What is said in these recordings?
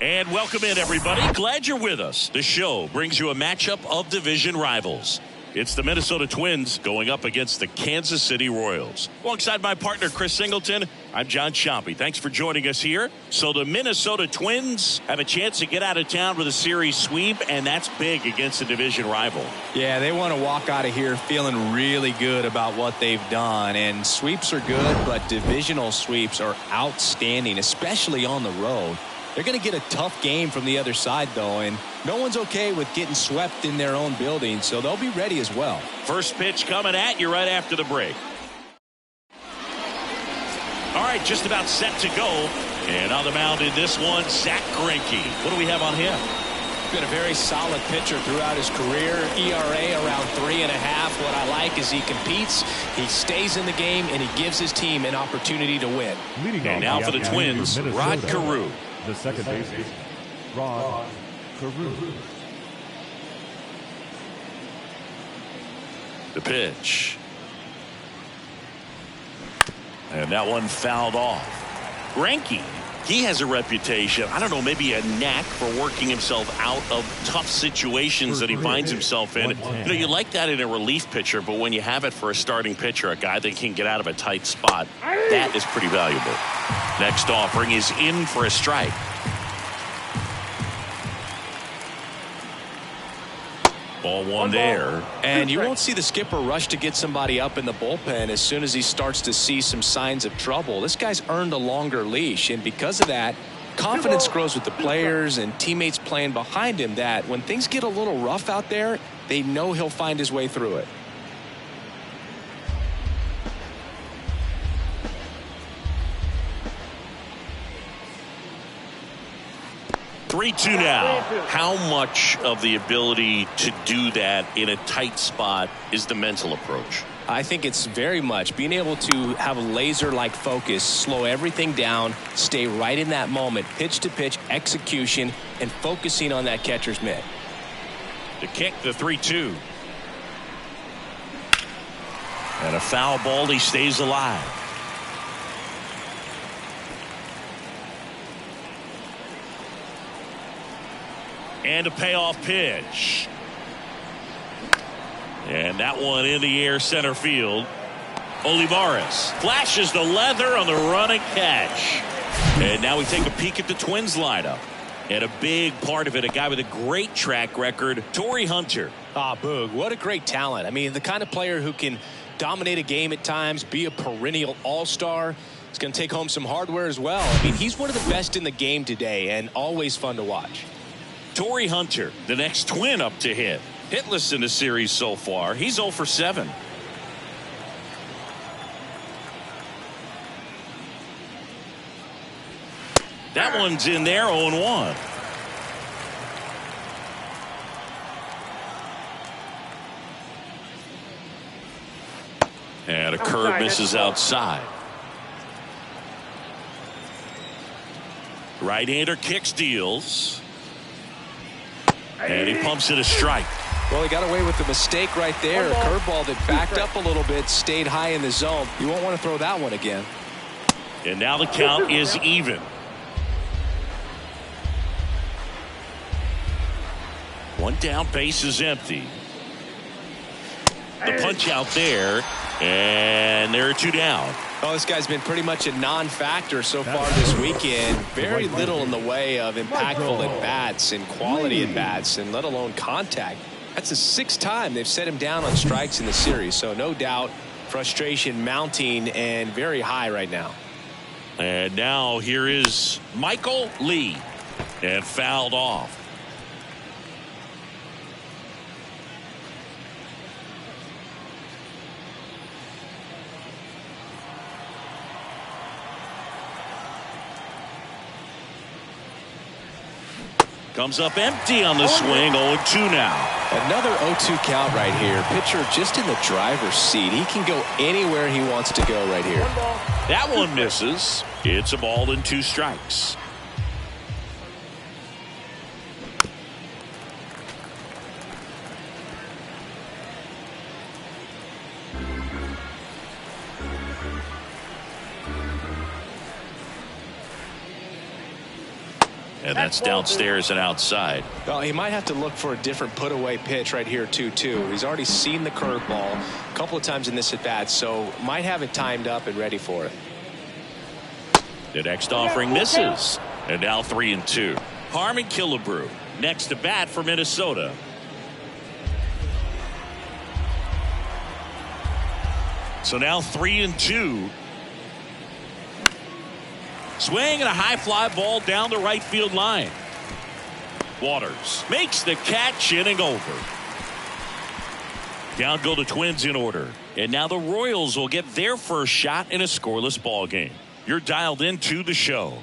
And welcome in, everybody. Glad you're with us. The show brings you a matchup of division rivals. It's the Minnesota Twins going up against the Kansas City Royals. Alongside my partner, Chris Singleton, I'm John Chompy. Thanks for joining us here. So the Minnesota Twins have a chance to get out of town with a series sweep, and that's big against a division rival. Yeah, they want to walk out of here feeling really good about what they've done. And sweeps are good, but divisional sweeps are outstanding, especially on the road. They're going to get a tough game from the other side, though, and no one's okay with getting swept in their own building, so they'll be ready as well. First pitch coming at you right after the break. All right, just about set to go. And on the mound in this one, Zack Greinke. What do we have on him? Been a very solid pitcher throughout his career. ERA around 3.5. What I like is he competes, he stays in the game, and he gives his team an opportunity to win. And now for the Twins, Rod Carew. The second baseman, Rod Carew. The pitch. And that one fouled off. Greinke, he has a reputation, I don't know, maybe a knack for working himself out of tough situations that he finds himself in. You know, you like that in a relief pitcher, but when you have it for a starting pitcher, a guy that can get out of a tight spot, that is pretty valuable. Next offering is in for a strike. Ball one there. And you won't see the skipper rush to get somebody up in the bullpen as soon as he starts to see some signs of trouble. This guy's earned a longer leash, and because of that, confidence grows with the players and teammates playing behind him, that when things get a little rough out there, they know he'll find his way through it. 3-2 now. How much of the ability to do that in a tight spot is the mental approach? I think it's very much being able to have a laser-like focus, slow everything down, stay right in that moment, pitch-to-pitch execution, and focusing on that catcher's mitt. The kick, the 3-2. And a foul ball, he stays alive. And a payoff pitch. And that one in the air center field. Olivares flashes the leather on the run and catch. And now we take a peek at the Twins lineup. And a big part of it, a guy with a great track record, Torii Hunter. Boog, what a great talent. I mean, the kind of player who can dominate a game at times, be a perennial all-star. He's going to take home some hardware as well. I mean, he's one of the best in the game today and always fun to watch. Torii Hunter, the next Twin up to hit. Hitless in the series so far. He's 0 for 7. That one's in there, 0-1. And a curve misses outside. Right-hander kicks, deals. And he pumps it a strike. Well, he got away with the mistake right there. A curveball that backed up a little bit, stayed high in the zone. You won't want to throw that one again. And now the count is even. One down, base is empty. The punch out there, and there are 2 down. Oh, this guy's been pretty much a non-factor so far this weekend. Very little in the way of impactful at-bats and quality at-bats, and let alone contact. That's the 6th time they've set him down on strikes in the series, so no doubt frustration mounting and very high right now. And now here is Michael Lee, and fouled off. Comes up empty on the swing. 0-2 now. Another 0-2 count right here. Pitcher just in the driver's seat. He can go anywhere he wants to go right here. That one misses. It's a ball and 2 strikes. And that's downstairs and outside. Well, he might have to look for a different put-away pitch right here, too. He's already seen the curveball a couple of times in this at-bat, so might have it timed up and ready for it. The next offering misses. And now 3-2. Harmon Killebrew next to bat for Minnesota. So now 3-2. Swing and a high fly ball down the right field line. Waters makes the catch, inning over. Down go the Twins in order. And now the Royals will get their first shot in a scoreless ball game. You're dialed into the show.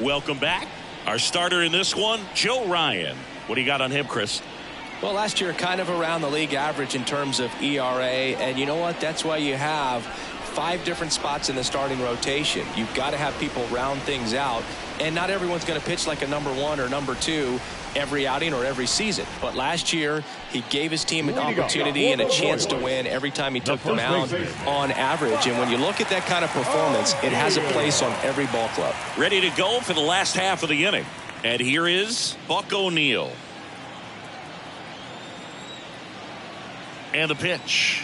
Welcome back. Our starter in this one, Joe Ryan. What do you got on him, Chris? Well, last year kind of around the league average in terms of ERA, and you know what? That's why you have 5 different spots in the starting rotation. You've got to have people round things out, and not everyone's going to pitch like a number 1 or number 2 every outing or every season. But last year, he gave his team an opportunity and a chance to win every time he took them out on average. And when you look at that kind of performance, it has a place on every ball club. Ready to go for the last half of the inning. And here is Buck O'Neil. And the pitch.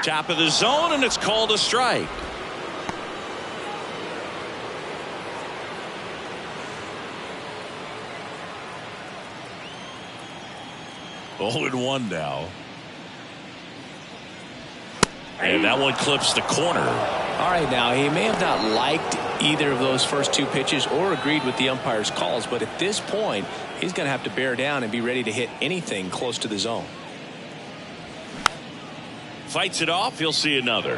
Top of the zone, and it's called a strike. Oh, and 1 now. And that one clips the corner. All right, now he may have not liked either of those first 2 pitches or agreed with the umpire's calls, but at this point he's going to have to bear down and be ready to hit anything close to the zone. Fights it off. He'll see another.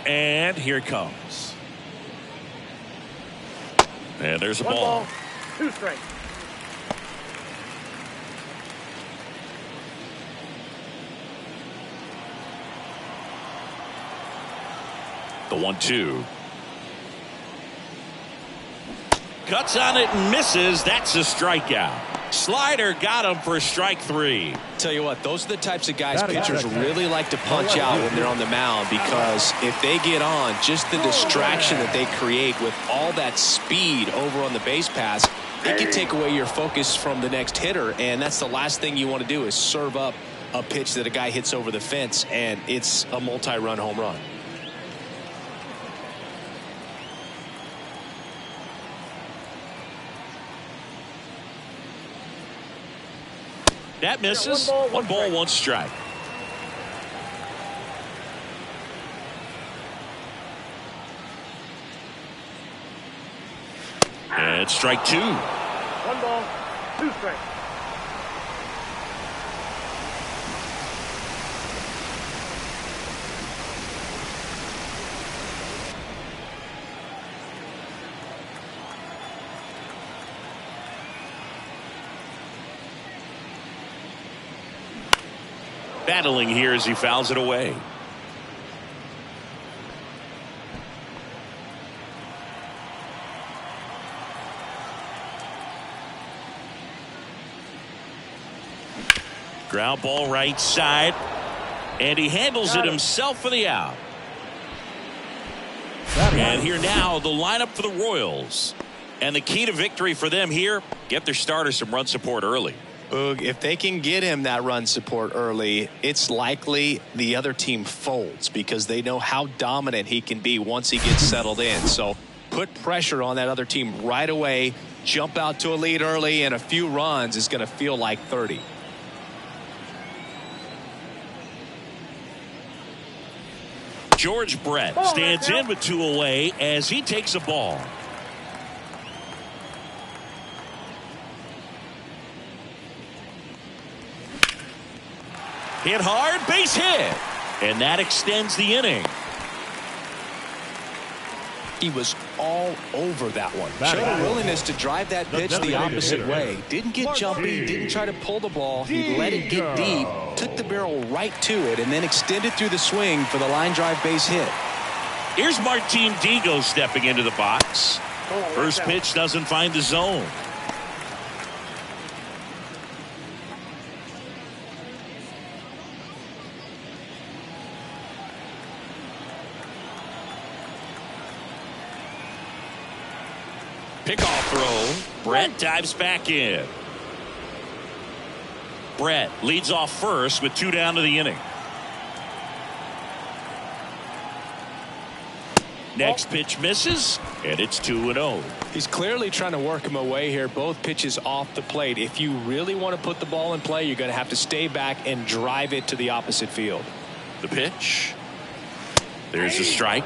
And here it comes. And there's a ball. 2 strikes. The 1-2. Cuts on it and misses. That's a strikeout. Slider got him for strike 3. Tell you what, those are the types of guys pitchers really like to punch out when they're on the mound, because if they get on, just the distraction that they create with all that speed over on the base pass, it can take away your focus from the next hitter, and that's the last thing you want to do is serve up a pitch that a guy hits over the fence, and it's a multi-run home run. That misses. 1 ball, 1 strike. And strike 2. 1 ball, 2 strikes. Battling here as he fouls it away. Ground ball right side. And he handles it himself for the out. And here now the lineup for the Royals. And the key to victory for them here, get their starter some run support early. If they can get him that run support early, it's likely the other team folds because they know how dominant he can be once he gets settled in. So put pressure on that other team right away, jump out to a lead early, and a few runs is going to feel like 30. George Brett stands in with 2 away as he takes a ball. Hit hard, base hit. And that extends the inning. He was all over that one. Showed a willingness to drive that pitch the opposite way. Didn't get jumpy, didn't try to pull the ball. He let it get deep, took the barrel right to it, and then extended through the swing for the line drive base hit. Here's Martin Digo stepping into the box. First pitch doesn't find the zone. Pickoff throw. Brett dives back in. Brett leads off first with 2 down to the inning. Next pitch misses, and it's 2-0. He's clearly trying to work him away here. Both pitches off the plate. If you really want to put the ball in play, you're going to have to stay back and drive it to the opposite field. The pitch. There's a strike.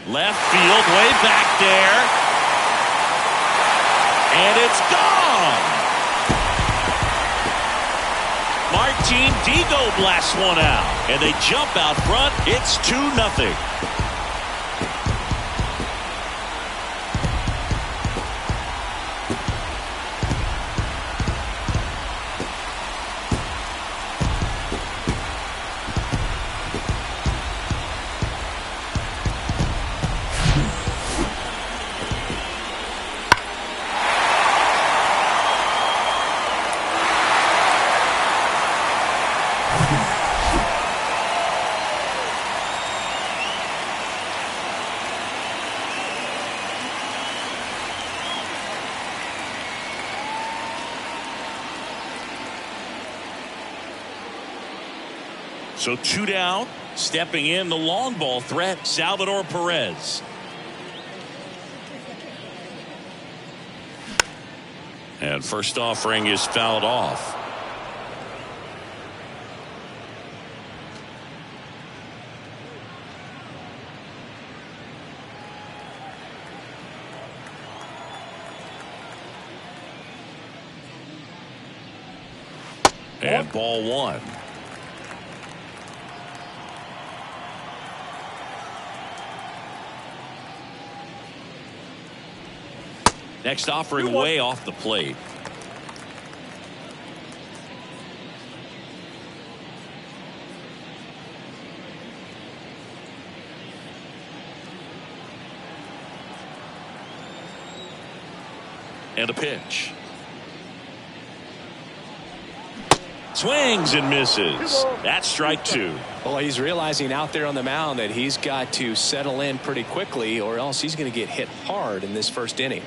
Left field, way back there. And it's gone. Martin Digo blasts one out. And they jump out front. It's 2-0. So 2 down, stepping in the long ball threat, Salvador Perez. And first offering is fouled off. And ball 1. Next offering way off the plate. And a pitch. Swings and misses. That's strike 2. Well, he's realizing out there on the mound that he's got to settle in pretty quickly or else he's going to get hit hard in this first inning.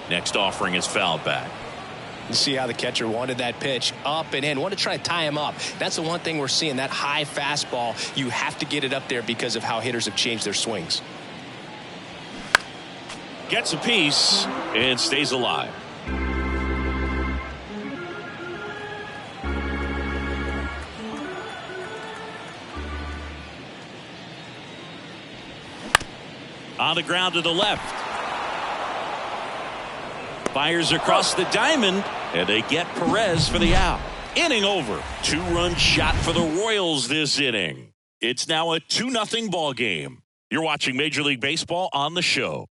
Next offering is fouled back. You see how the catcher wanted that pitch up and in. Want to try to tie him up. That's the one thing we're seeing. That high fastball, you have to get it up there because of how hitters have changed their swings. Gets a piece and stays alive. On the ground to the left. Fires across the diamond, and they get Perez for the out. Inning over. 2-run shot for the Royals this inning. It's now a 2-0 ball game. You're watching Major League Baseball on the show.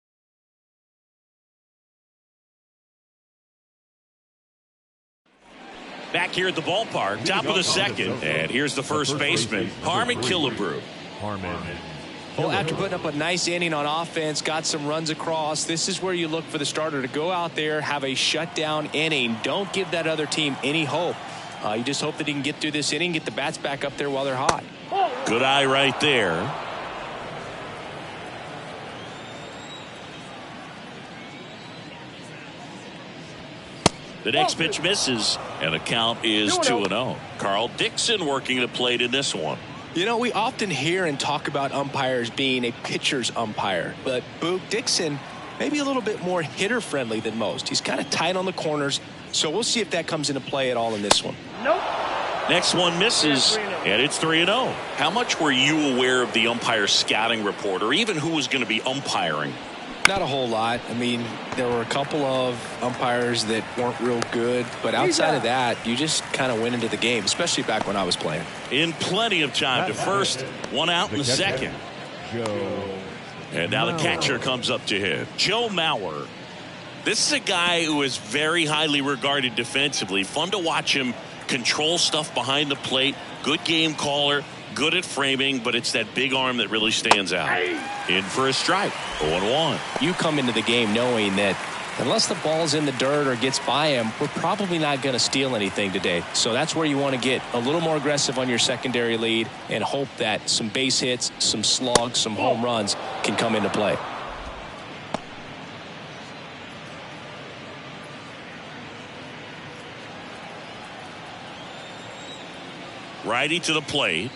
Back here at the ballpark, top of the second, and here's the first baseman, Harmon Killebrew. Well, after putting up a nice inning on offense, got some runs across, this is where you look for the starter to go out there, have a shutdown inning. Don't give that other team any hope. You just hope that he can get through this inning, get the bats back up there while they're hot. Good eye right there. The next pitch misses, and the count is 2-0. Carl Dixon working the plate in this one. You know, we often hear and talk about umpires being a pitcher's umpire, but Boog Dixon maybe a little bit more hitter friendly than most. He's kind of tight on the corners, so we'll see if that comes into play at all in this one. Nope. Next one misses, and it's 3-0. How much were you aware of the umpire scouting report, or even who was going to be umpiring? Not a whole lot. I mean, there were a couple of umpires that weren't real good, but outside of that, you just kind of went into the game, especially back when I was playing. In plenty of time to first, one out in the second. And now the catcher comes up to hit. Joe Mauer. This is a guy who is very highly regarded defensively. Fun to watch him control stuff behind the plate. Good game caller. Good at framing, but it's that big arm that really stands out. In for a strike. 0-1. You come into the game knowing that Unless the ball's in the dirt or gets by him, we're probably not going to steal anything today. So that's where you want to get a little more aggressive on your secondary lead and hope that some base hits, some slugs, some home runs can come into play. Righty to the plate.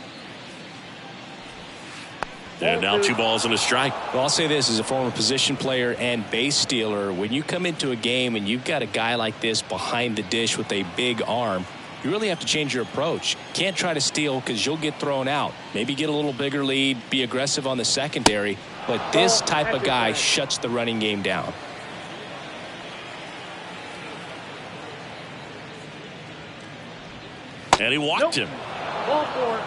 And now 2 balls and a strike. Well, I'll say this as a former position player and base stealer. When you come into a game and you've got a guy like this behind the dish with a big arm, you really have to change your approach. Can't try to steal because you'll get thrown out. Maybe get a little bigger lead, be aggressive on the secondary. But this type of guy shuts the running game down. And he walked him. Ball 4.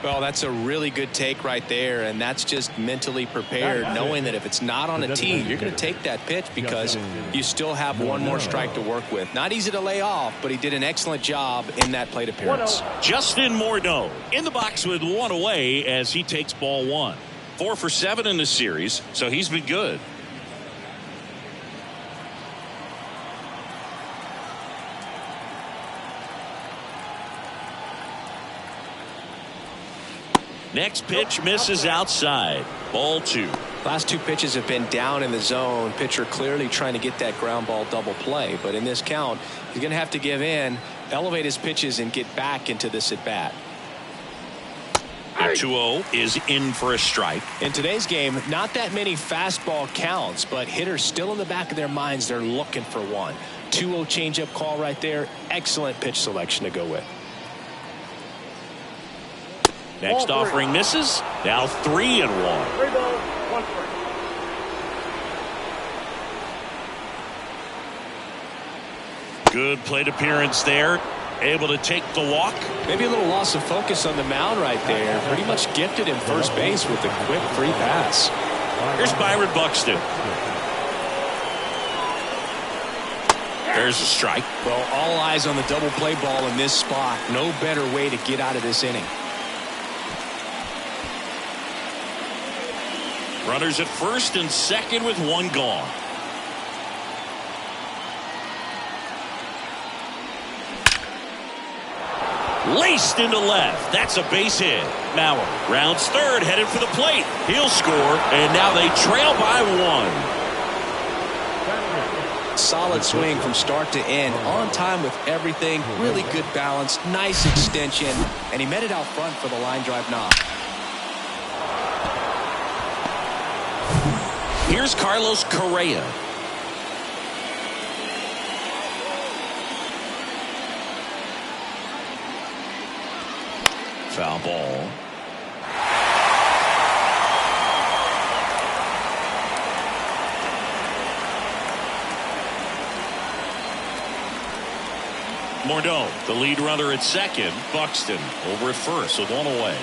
Well, that's a really good take right there, and that's just mentally prepared, knowing that if it's not on a tee, you're going to take that pitch because you still have one more strike to work with. Not easy to lay off, but he did an excellent job in that plate appearance. Justin Morneau in the box with 1 away as he takes ball 1. 4 for 7 in the series, so he's been good. Next pitch misses outside. Ball 2. Last 2 pitches have been down in the zone. Pitcher clearly trying to get that ground ball double play. But in this count, he's going to have to give in, elevate his pitches, and get back into this at bat. 2-0 is in for a strike. In today's game, not that many fastball counts, but hitters still in the back of their minds, they're looking for one. 2-0 changeup call right there. Excellent pitch selection to go with. Next offering misses. Now 3-1. 3 balls, 1 strike. Good plate appearance there. Able to take the walk. Maybe a little loss of focus on the mound right there. Pretty much gifted him first base with a quick free pass. Here's Byron Buxton. There's a strike. Well, all eyes on the double play ball in this spot. No better way to get out of this inning. Runners at first and second with 1 gone. Laced into left. That's a base hit. Mauer rounds third, headed for the plate. He'll score, and now they trail by 1. Solid swing from start to end. On time with everything. Really good balance. Nice extension. And he met it out front for the line drive knock. Here's Carlos Correa. Foul ball. Morneau, the lead runner at second. Buxton over at first with 1 away.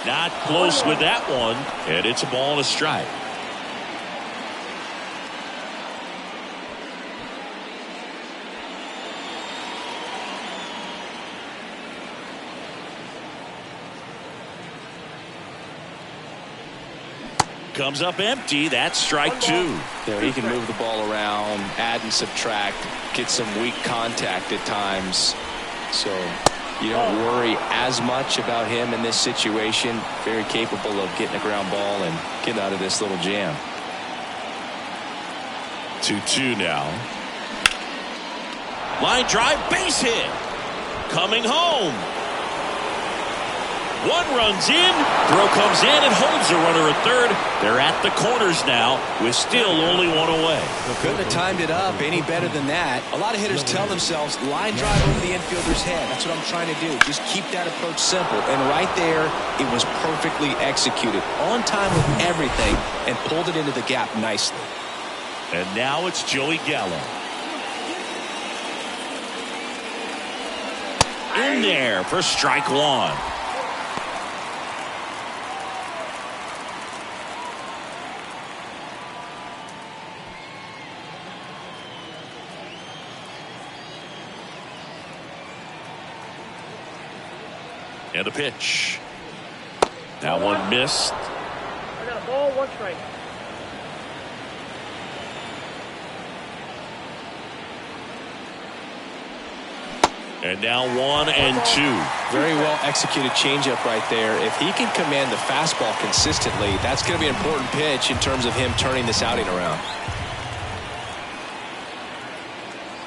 Not close with that one, and it's a ball and a strike. Comes up empty. That's strike 2. Yeah, he can move the ball around, add and subtract, get some weak contact at times. So you don't worry as much about him in this situation. Very capable of getting a ground ball and getting out of this little jam. 2-2 now. Line drive, base hit. Coming home. 1 runs in. Throw comes in and holds the runner at third. They're at the corners now with still only 1 away. Couldn't have timed it up any better than that. A lot of hitters tell themselves line drive over the infielder's head. That's what I'm trying to do. Just keep that approach simple. And right there, it was perfectly executed. On time with everything and pulled it into the gap nicely. And now it's Joey Gallo. In there for strike 1. And a pitch. That one missed. I got a ball, 1 strike. And now 1-2. Very well executed changeup right there. If he can command the fastball consistently, that's going to be an important pitch in terms of him turning this outing around.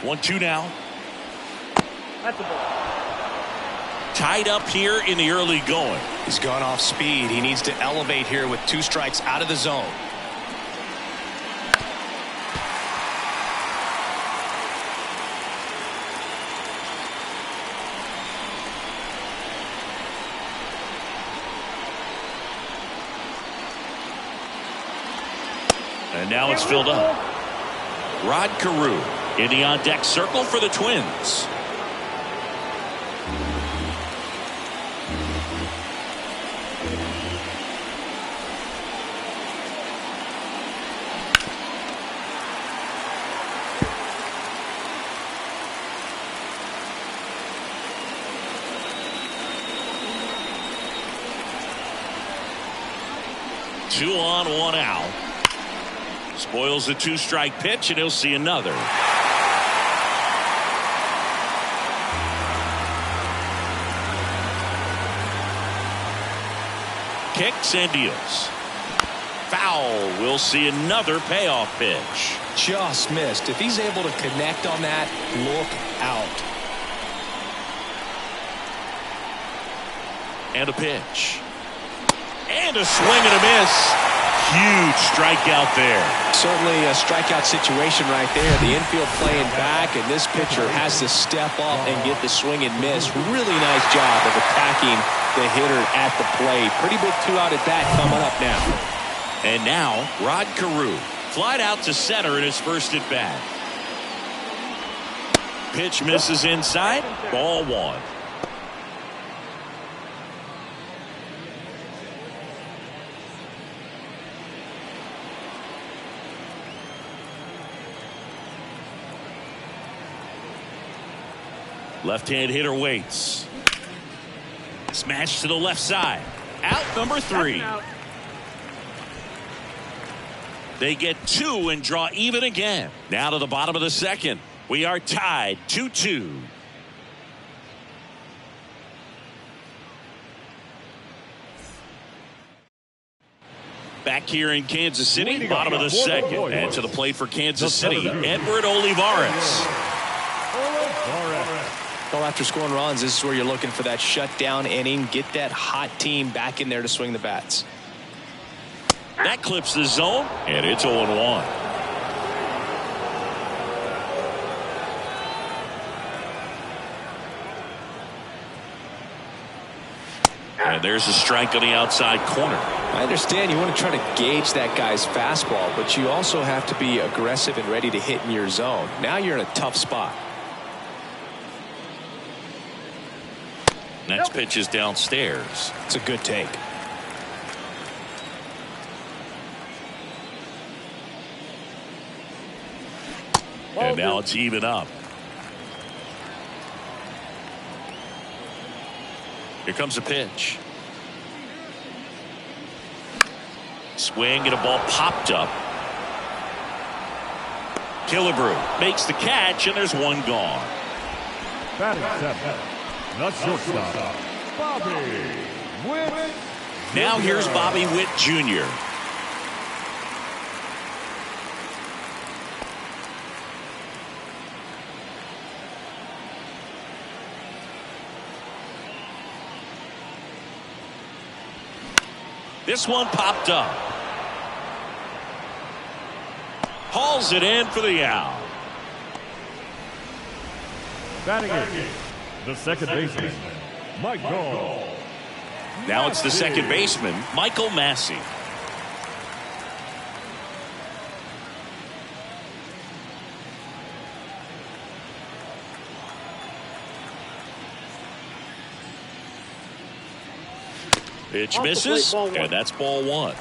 1-2 now. That's a ball. Tied up here in the early going. He's gone off speed. He needs to elevate here with 2 strikes out of the zone. And now it's filled up. Rod Carew in the on-deck circle for the Twins. Two on, 1 out. Spoils the 2-strike pitch, and he'll see another. Kicks and deals. Foul. We'll see another payoff pitch. Just missed. If he's able to connect on that, look out. And a pitch. And a swing and a miss. Huge strikeout there. Certainly a strikeout situation right there. The infield playing back, and this pitcher has to step up and get the swing and miss. Really nice job of attacking the hitter at the plate. Pretty big 2-out at bat coming up now. And now Rod Carew flied out to center in his first at bat. Pitch misses inside. Ball 1. Left-hand hitter waits. Smash to the left side. Out number 3. They get 2 and draw even again. Now to the bottom of the second. We are tied 2-2. Back here in Kansas City, bottom of the second. And to the plate for Kansas City, Edward Olivares. Well, after scoring runs, this is where you're looking for that shutdown inning. Get that hot team back in there to swing the bats. That clips the zone, and it's 0-1. And there's a strike on the outside corner. I understand you want to try to gauge that guy's fastball, but you also have to be aggressive and ready to hit in your zone. Now you're in a tough spot. Next pitch is downstairs. It's a good take. And now it's even up. Here comes a pitch. Swing and a ball popped up. Killebrew makes the catch, and there's 1 gone. Batting 7. The shortstop, Bobby Witt. Now here's Bobby Witt Jr. This one popped up. Hauls it in for the out. Batting 8. The second baseman, Michael. Now it's the second baseman, Michael Massey. Pitch misses, and that's ball 1.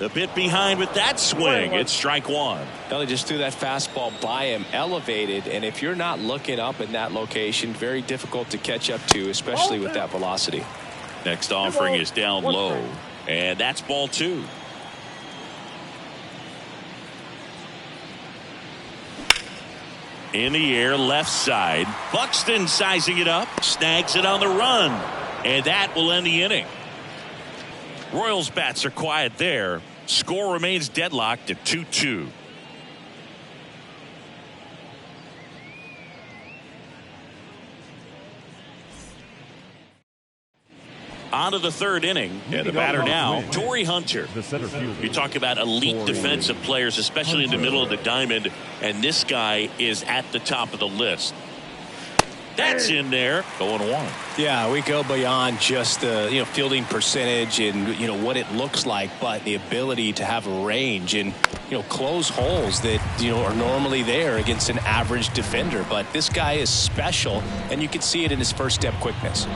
A bit behind with that swing. It's strike one. Well, he just threw that fastball by him, elevated, and if you're not looking up in that location, very difficult to catch up to, especially with that velocity. Next offering is down low, and that's ball two. In the air, left side. Buxton sizing it up, snags it on the run, and that will end the inning. Royals bats are quiet there. Score remains deadlocked at 2-2. On to the third inning, and the batter now, Torrey Hunter. The center fielder. You talk about elite defensive players, especially in the middle of the diamond, and this guy is at the top of the list. That's in there, 0-1. Yeah, we go beyond just the fielding percentage and what it looks like, but the ability to have a range and close holes that are normally there against an average defender. But this guy is special, and you can see it in his first step quickness.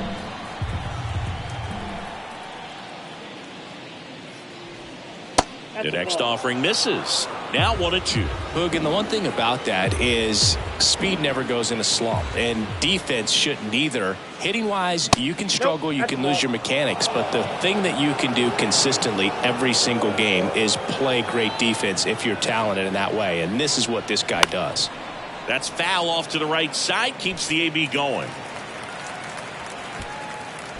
The next offering misses. Now 1-2. Hoog, and the one thing about that is speed never goes in a slump, and defense shouldn't either. Hitting wise, you can struggle, you can lose your mechanics, but the thing that you can do consistently every single game is play great defense if you're talented in that way, and this is what this guy does. That's foul off to the right side, keeps the AB going.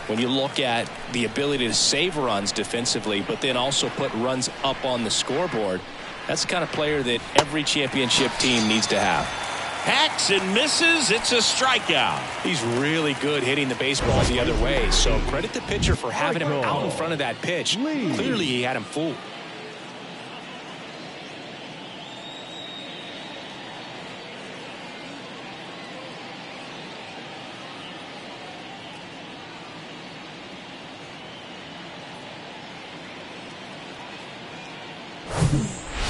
When you look at the ability to save runs defensively, but then also put runs up on the scoreboard, that's the kind of player that every championship team needs to have. Hacks and misses. It's a strikeout. He's really good hitting the baseball the other way, so credit the pitcher for having him out in front of that pitch. Clearly he had him fooled.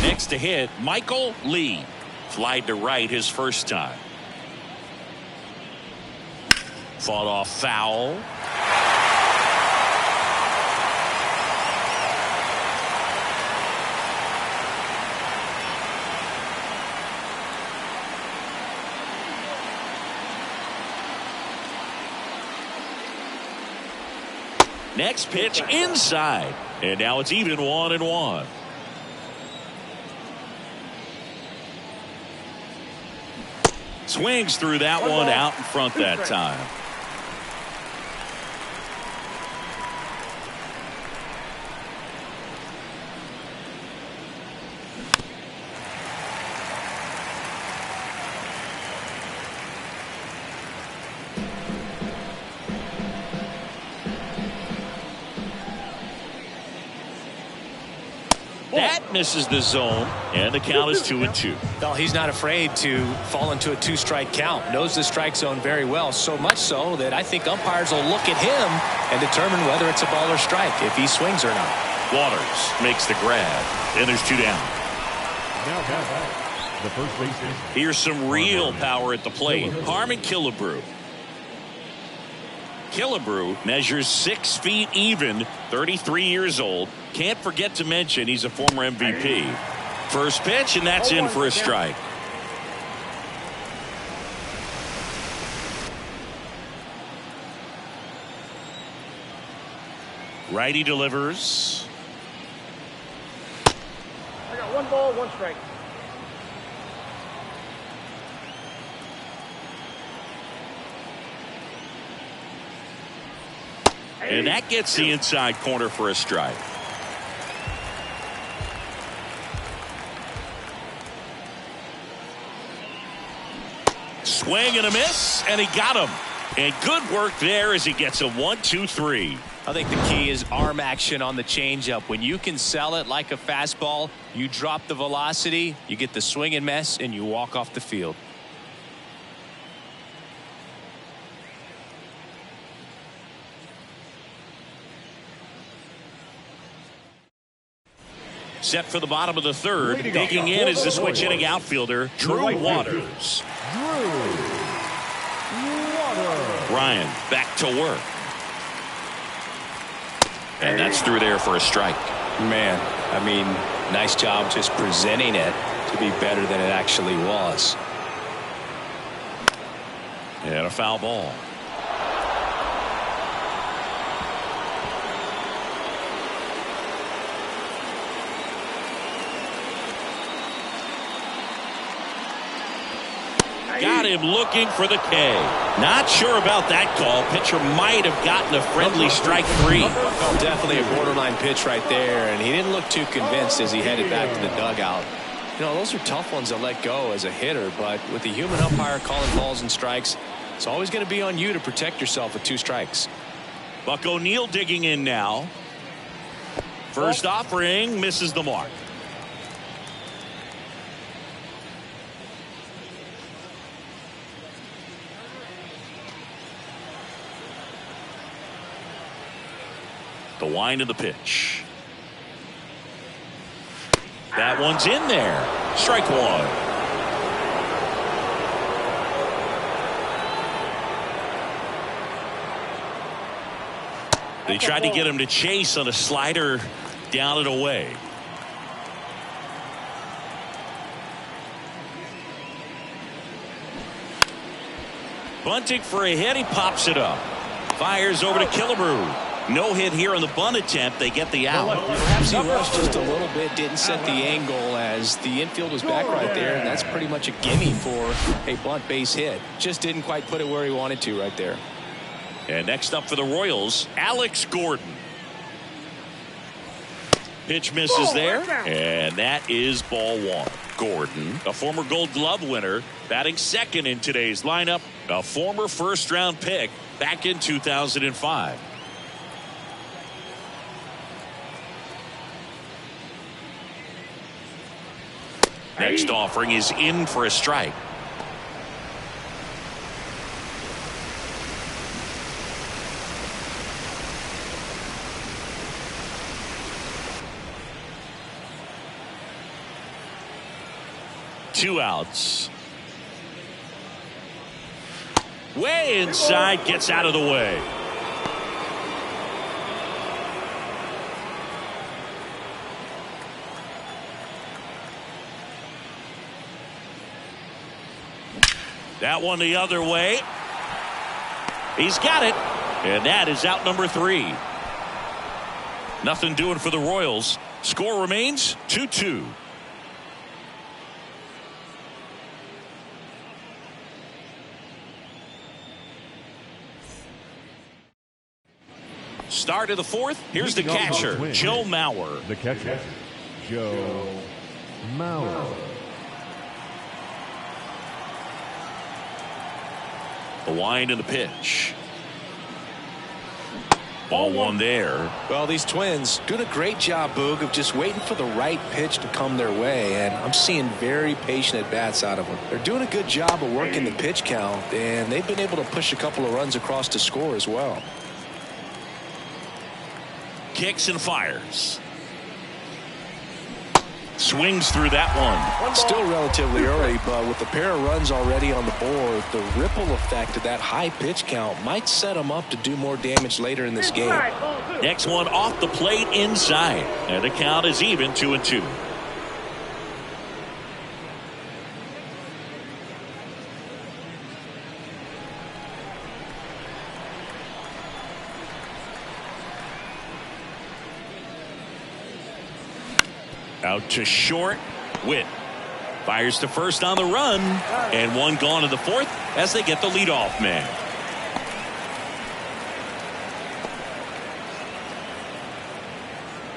Next to hit, Michael Lee. Fly to right his first time. Fought off foul. Next pitch inside. And now it's even 1-1. Swings through that one out in front that time. That misses the zone, and the count is 2-2. Well, he's not afraid to fall into a two-strike count. Knows the strike zone very well, so much so that I think umpires will look at him and determine whether it's a ball or strike, if he swings or not. Waters makes the grab, and there's two down. Now back. The first baseman. Here's some real power at the plate. Harmon Killebrew. Killebrew measures 6 feet even, 33 years old. Can't forget to mention he's a former MVP. First pitch, and that's in for a strike. Righty delivers. I got 1 ball, 1 strike. And that gets the inside corner for a strike. Swing and a miss, and he got him. And good work there as he gets a 1-2-3. I think the key is arm action on the changeup. When you can sell it like a fastball, you drop the velocity, you get the swing and miss, and you walk off the field. Set for the bottom of the third. Digging in is the switch hitting outfielder, Drew Waters. Ryan back to work. And that's through there for a strike. Man, I mean, nice job just presenting it to be better than it actually was. And a foul ball. Got him looking for the K. Not sure about that call. Pitcher might have gotten a friendly strike 3. Definitely a borderline pitch right there, and he didn't look too convinced as he headed back to the dugout. You know, those are tough ones to let go as a hitter, but with the human umpire calling balls and strikes, it's always going to be on you to protect yourself with 2 strikes. Buck O'Neil digging in now. First offering misses the mark. The wind of the pitch. That one's in there. Strike 1. They tried to get him to chase on a slider down and away. Bunting for a hit. He pops it up. Fires over to Killebrew. No hit here on the bunt attempt. They get the out. Perhaps he rushed just a little bit, didn't set the angle as the infield was back right there, and that's pretty much a gimme for a bunt base hit. Just didn't quite put it where he wanted to right there. And next up for the Royals, Alex Gordon. Pitch misses there, and that is ball 1. Gordon, a former Gold Glove winner, batting second in today's lineup, a former first-round pick back in 2005. Next offering is in for a strike. Two outs. Way inside, gets out of the way. That one the other way. He's got it. And that is out number 3. Nothing doing for the Royals. Score remains 2-2. Start of the 4th. Here's the catcher, Joe Mauer. The catcher, Joe Mauer. The wind of the pitch. Ball 1 there. Well, these Twins doing a great job, Boog, of just waiting for the right pitch to come their way, and I'm seeing very patient at-bats out of them. They're doing a good job of working the pitch count, and they've been able to push a couple of runs across to score as well. Kicks and fires. Swings through that one. Still relatively early, but with a pair of runs already on the board, the ripple effect of that high pitch count might set them up to do more damage later in this game. Next one off the plate inside. And the count is even 2-2. Out to short. Witt fires to first on the run, and one gone in the 4th as they get the leadoff man.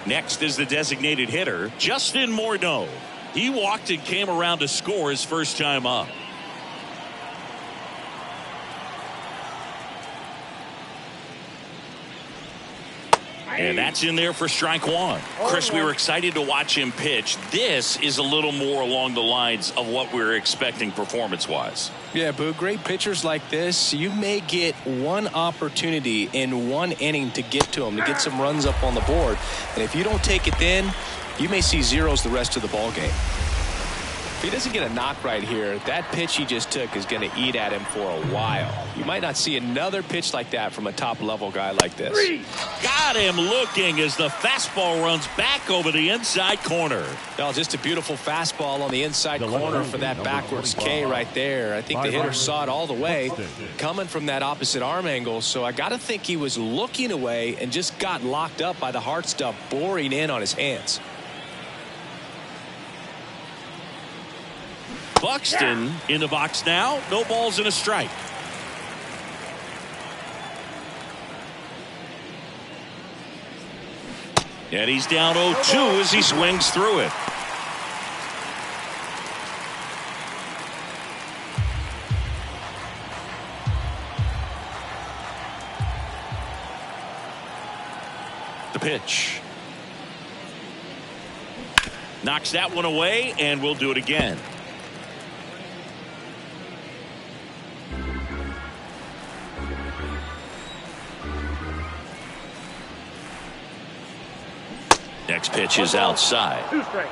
Next is the designated hitter, Justin Morneau. He walked and came around to score his first time up. And that's in there for strike 1. Chris, we were excited to watch him pitch. This is a little more along the lines of what we were expecting performance-wise. Yeah, Boo, great pitchers like this, you may get one opportunity in one inning to get to them, to get some runs up on the board. And if you don't take it then, you may see zeros the rest of the ball game. If he doesn't get a knock right here, that pitch he just took is going to eat at him for a while. You might not see another pitch like that from a top-level guy like this. Got him looking as the fastball runs back over the inside corner. Well, just a beautiful fastball on the inside corner for that backwards K right there. I think the hitter saw it all the way coming from that opposite arm angle, so I got to think he was looking away and just got locked up by the hard stuff boring in on his hands. Buxton in the box now. No balls and a strike. And he's down 0-2 as he swings through it. The pitch. Knocks that one away, and we'll do it again. Next pitch is outside. 2 strikes.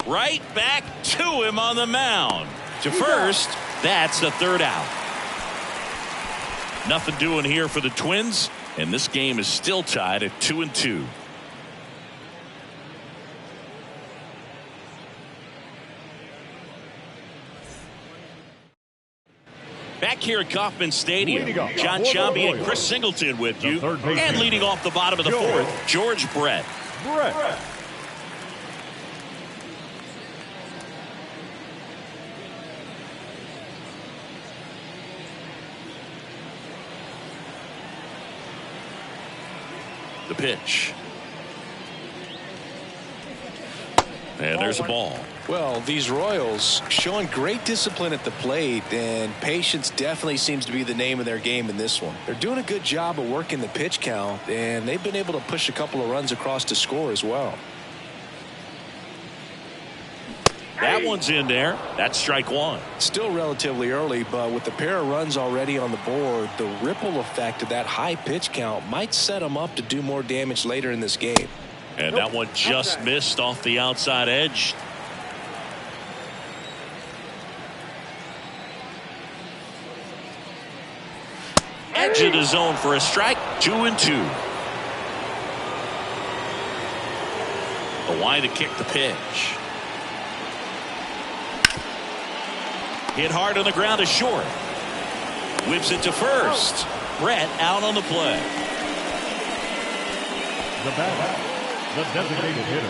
Right back to him on the mound. To first, that's the third out. Nothing doing here for the Twins, and this game is still tied at 2-2. Back here at Kauffman Stadium, John Sciambi and Chris Singleton with you. And leading off the bottom of the fourth, George Brett. The pitch. And there's a ball. Well, these Royals showing great discipline at the plate, and patience definitely seems to be the name of their game in this one. They're doing a good job of working the pitch count, and they've been able to push a couple of runs across to score as well. That one's in there. That's strike one. Still relatively early, but with the pair of runs already on the board, the ripple effect of that high pitch count might set them up to do more damage later in this game. And that one just missed off the outside edge. Edge of the zone for a strike. 2-2. The wide to kick the pitch. Hit hard on the ground to short. Whips it to first. Brett out on the play. The batter, the designated hitter,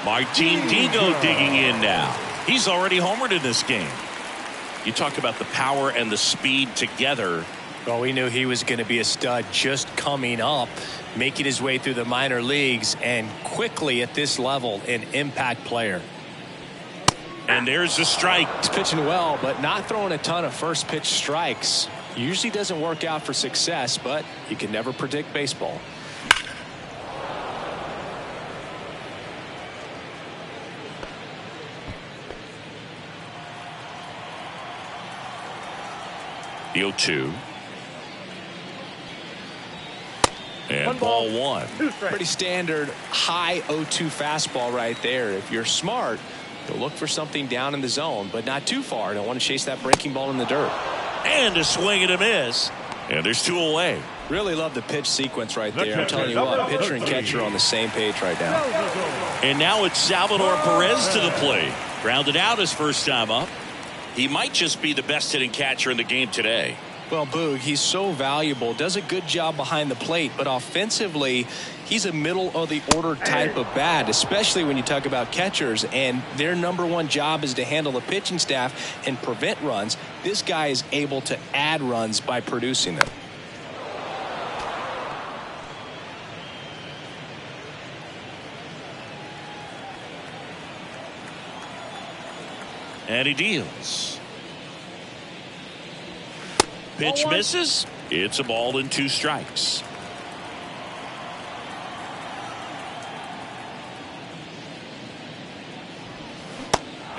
Martin Digo digging in now. He's already homered in this game. You talk about the power and the speed together. Well, we knew he was going to be a stud just coming up, making his way through the minor leagues, and quickly at this level, an impact player. And there's the strike. He's pitching well, but not throwing a ton of first pitch strikes. Usually doesn't work out for success, but you can never predict baseball. The 0-2. And ball one. Pretty standard high 0-2 fastball right there. If you're smart, you'll look for something down in the zone, but not too far. Don't want to chase that breaking ball in the dirt. And a swing and a miss. And there's 2 away. Really love the pitch sequence right there. I'm telling you what, pitcher and catcher are on the same page right now. And now it's Salvador Perez to the plate. Grounded out his first time up. He might just be the best hitting catcher in the game today. Well, Boog, he's so valuable, does a good job behind the plate, but offensively, he's a middle of the order type of bat, especially when you talk about catchers, and their number one job is to handle the pitching staff and prevent runs. This guy is able to add runs by producing them. And he deals. Pitch misses. It's a ball and 2 strikes.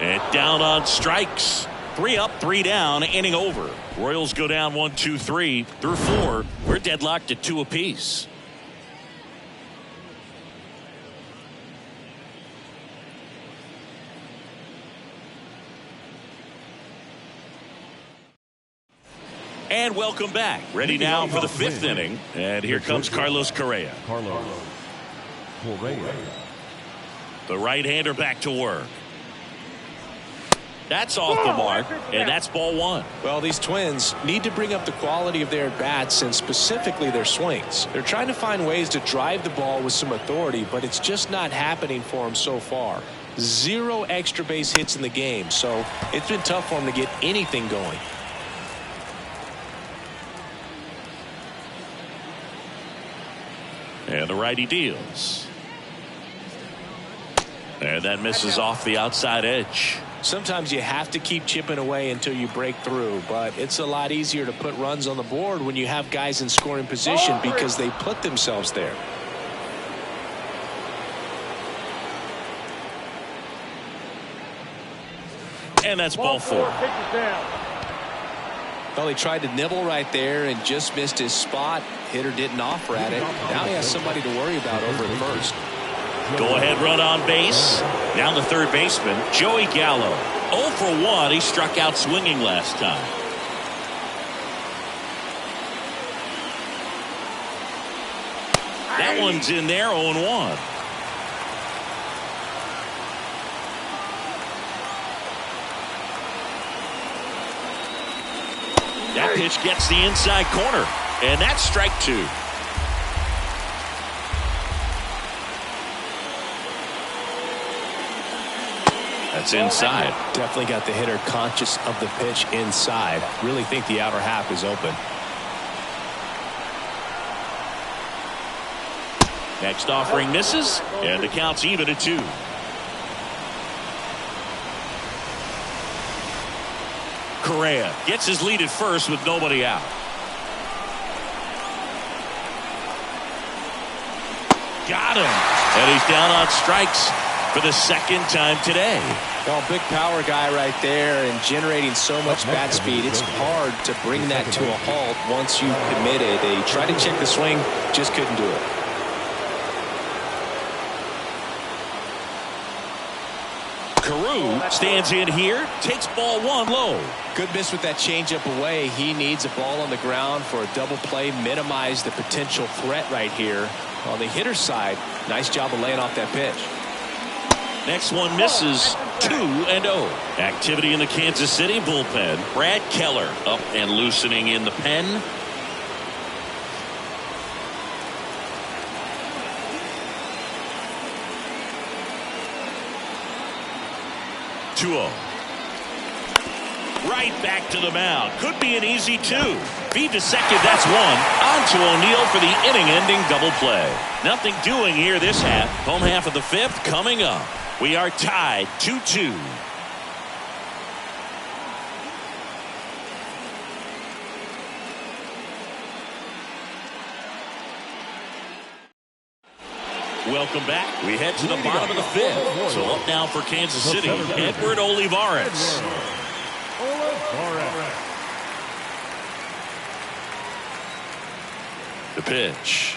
And down on strikes. 3 up, 3 down, inning over. Royals go down 1, 2, 3 through 4. We're deadlocked at 2 apiece. And welcome back. Ready now for the 5th inning. And here comes Carlos Correa. Carlos Correa. The right-hander back to work. That's off the mark, and that's ball 1. Well, these Twins need to bring up the quality of their bats and specifically their swings. They're trying to find ways to drive the ball with some authority, but it's just not happening for them so far. 0 extra base hits in the game, so it's been tough for them to get anything going. And the righty deals. And that misses off the outside edge. Sometimes you have to keep chipping away until you break through, but it's a lot easier to put runs on the board when you have guys in scoring position because they put themselves there. And that's ball 4. Well, he tried to nibble right there and just missed his spot. Hitter didn't offer at it. Now he has somebody to worry about over at first. Go ahead run on base. Now the third baseman, Joey Gallo. 0 for 1. He struck out swinging last time. That one's in there, 0-1. That pitch gets the inside corner, and that's strike 2. That's inside. Definitely got the hitter conscious of the pitch inside. Really think the outer half is open. Next offering misses, and the count's even at 2. Correa gets his lead at first with nobody out. Got him. And he's down on strikes for the second time today. Well, big power guy right there and generating so much bat speed. It's hard to bring that to a halt once you've committed. They tried to check the swing, just couldn't do it. Carew stands in here, takes ball 1 low. Good miss with that changeup away. He needs a ball on the ground for a double play, minimize the potential threat right here. On the hitter's side, nice job of laying off that pitch. Next one misses, 2-0. Activity in the Kansas City bullpen. Brad Keller up and loosening in the pen. Right back to the mound. Could be an easy 2. Feed to second, that's 1. On to O'Neill for the inning-ending double play. Nothing doing here this half. Home half of the 5th coming up. We are tied 2-2. Welcome back. We head to the bottom of the 5th. So up now for Kansas City, Edward Olivares. The pitch.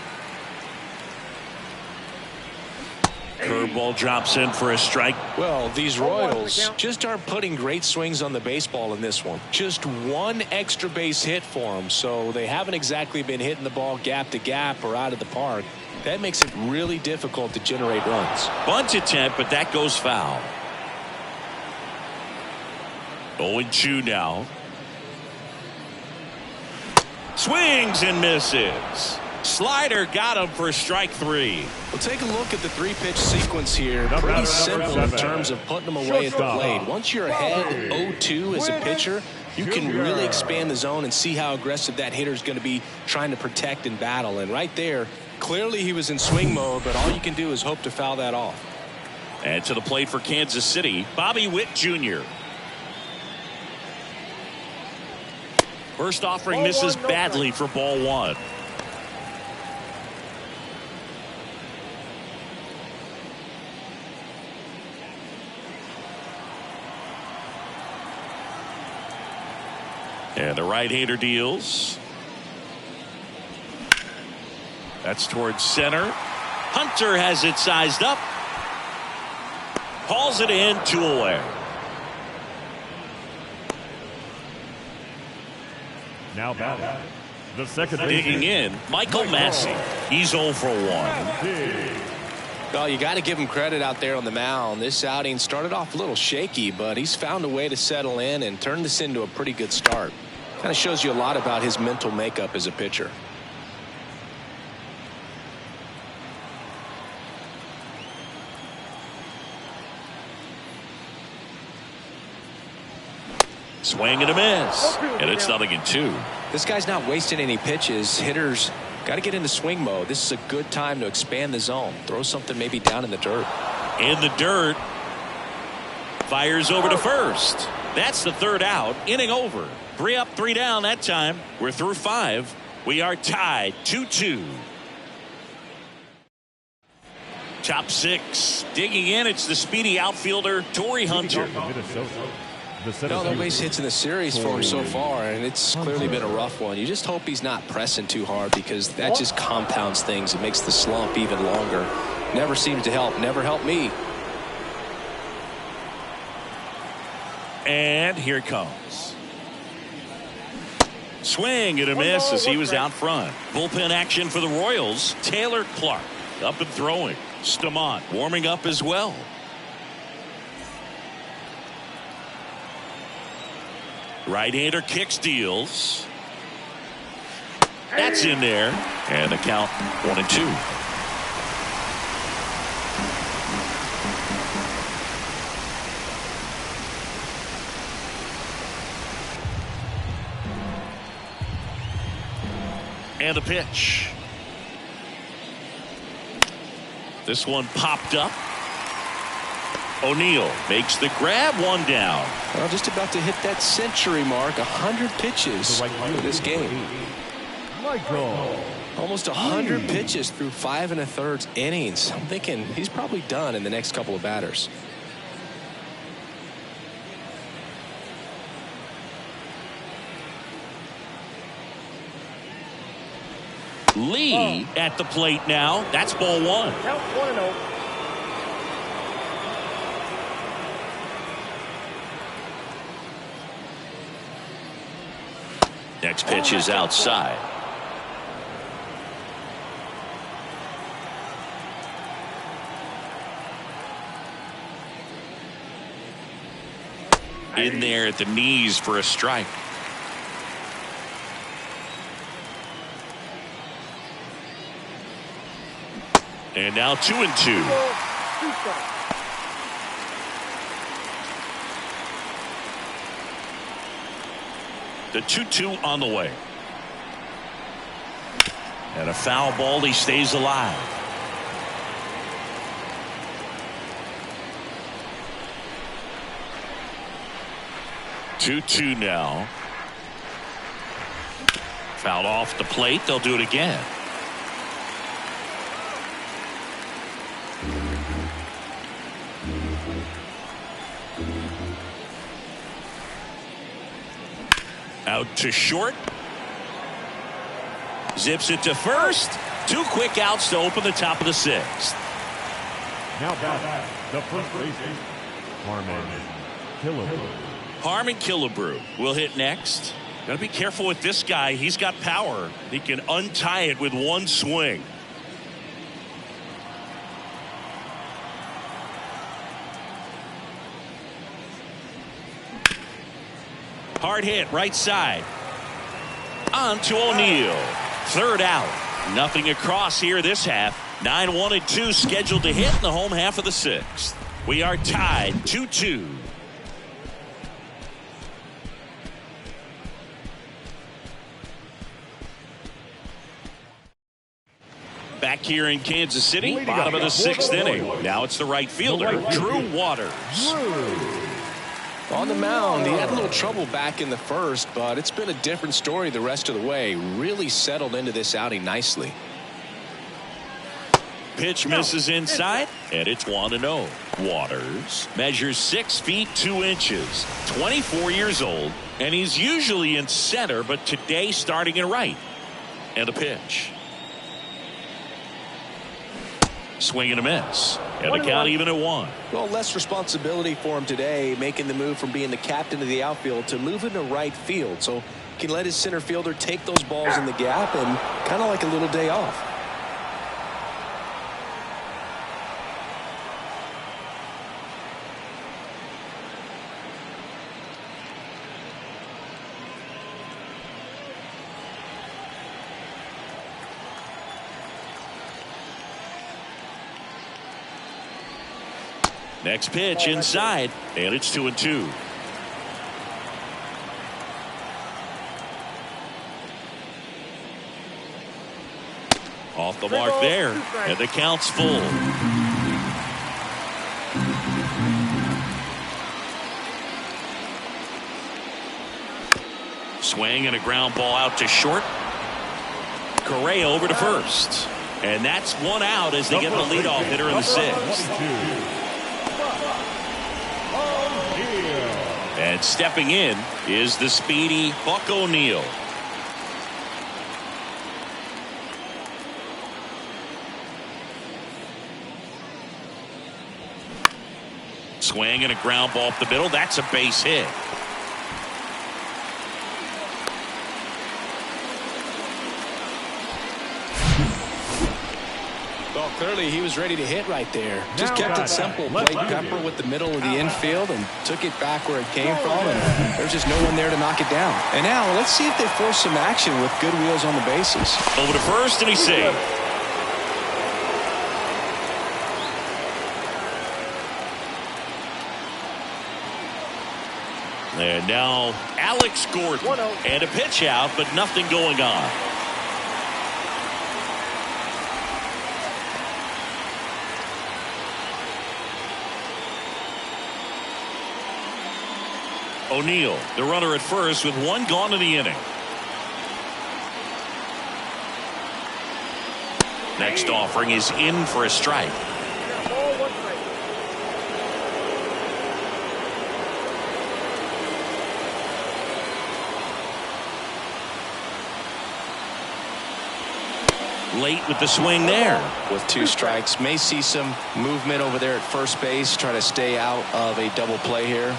Curveball drops in for a strike. Well, these Royals just aren't putting great swings on the baseball in this one. Just 1 extra base hit for them, so they haven't exactly been hitting the ball gap to gap or out of the park. That makes it really difficult to generate runs. Bunt attempt, but that goes foul. 0-2 now. Swings and misses. Slider got him for strike 3. Well, take a look at the 3-pitch sequence here. Pretty simple in terms of putting them away at the plate. Once you're ahead 0-2 as a pitcher, you can really expand the zone and see how aggressive that hitter is going to be trying to protect and battle. And right there, clearly he was in swing mode, but all you can do is hope to foul that off. And to the plate for Kansas City, Bobby Witt Jr. First offering misses badly for ball 1. And the right-hander deals. That's towards center. Hunter has it sized up. Hauls it in, 2 away. Now batting, the second Digging in, Michael Massey. He's 0 for 1. Well, you got to give him credit out there on the mound. This outing started off a little shaky, but he's found a way to settle in and turn this into a pretty good start. Kind of shows you a lot about his mental makeup as a pitcher. Swing and a miss. And it's 0-2. This guy's not wasting any pitches. Hitters got to get into swing mode. This is a good time to expand the zone. Throw something maybe down in the dirt. In the dirt. Fires over to first. That's the 3rd out. Inning over. 3 up, 3 down that time. We're through 5. We are tied 2-2. Top 6. Digging in, it's the speedy outfielder, Torrey Hunter. No base hits in the series for him so far, and it's clearly been a rough one. You just hope he's not pressing too hard, because that just compounds things. It makes the slump even longer. Never seems to help. Never helped me. And here it comes. Swing and a miss as he was out front. Bullpen action for the Royals. Taylor Clark up and throwing. Stamont warming up as well. Right-hander kicks, deals. That's in there. And the count 1-2. And the pitch. This one popped up. O'Neill makes the grab, 1 down. Well, just about to hit that century mark. 100 pitches for this game. Michael. Almost 100 pitches through 5 1/3 innings. I'm thinking he's probably done in the next couple of batters. Lee at the plate now. That's ball 1. Count 1-0. Next pitch is outside. In there at the knees for a strike. And now 2-2. The 2-2 on the way. And a foul ball. He stays alive. Two now. Fouled off the plate. They'll do it again. Out to short. Zips it to first. 2 quick outs to open the top of the 6th. Now back, the first baseman, Harmon Killebrew. Harmon Killebrew will hit next. Got to be careful with this guy. He's got power. He can untie it with 1 swing. Hard hit right side. On to O'Neill. 3rd out. Nothing across here this half. 9-1-2 scheduled to hit in the home half of the 6th. We are tied 2-2. Back here in Kansas City, bottom of the 6th inning. Now it's the right fielder, Drew Waters. On the mound, he had a little trouble back in the first, but it's been a different story the rest of the way. Really settled into this outing nicely. Pitch misses inside, and it's 1-0. Waters measures 6 feet 2 inches, 24 years old, and he's usually in center, but today starting in right. And a pitch. Swing and a miss. And the count even at 1. Well, less responsibility for him today, making the move from being the captain of the outfield to moving to right field. So he can let his center fielder take those balls in the gap and kind of like a little day off. Next pitch inside, and it's 2-2. Off the mark there, and the count's full. Swing and a ground ball out to short. Correa over to first. And that's 1 out as they get the leadoff hitter in the 6th. And stepping in is the speedy Buck O'Neil. Swing and a ground ball up the middle. That's a base hit. Well, clearly he was ready to hit right there. Just kept it simple. Played Pepper with the middle of the infield and took it back where it came from. And there's just no one there to knock it down. And now let's see if they force some action with good wheels on the bases. Over to first, and he's saved. And now Alex Gordon. And a pitch out, but nothing going on. O'Neil, the runner at first with 1 gone in the inning. Next offering is in for a strike. Late with the swing there. With 2 strikes, may see some movement over there at first base. Try to stay out of a double play here.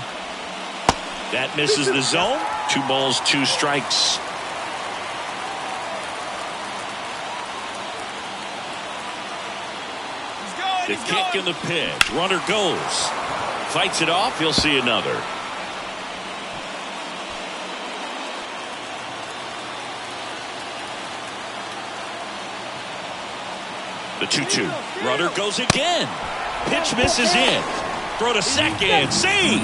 That misses the zone. 2 balls, 2 strikes. The kick and the pitch. Runner goes. Fights it off. He'll see another. The 2-2. Runner goes again. Pitch misses in. Throw to second. Save.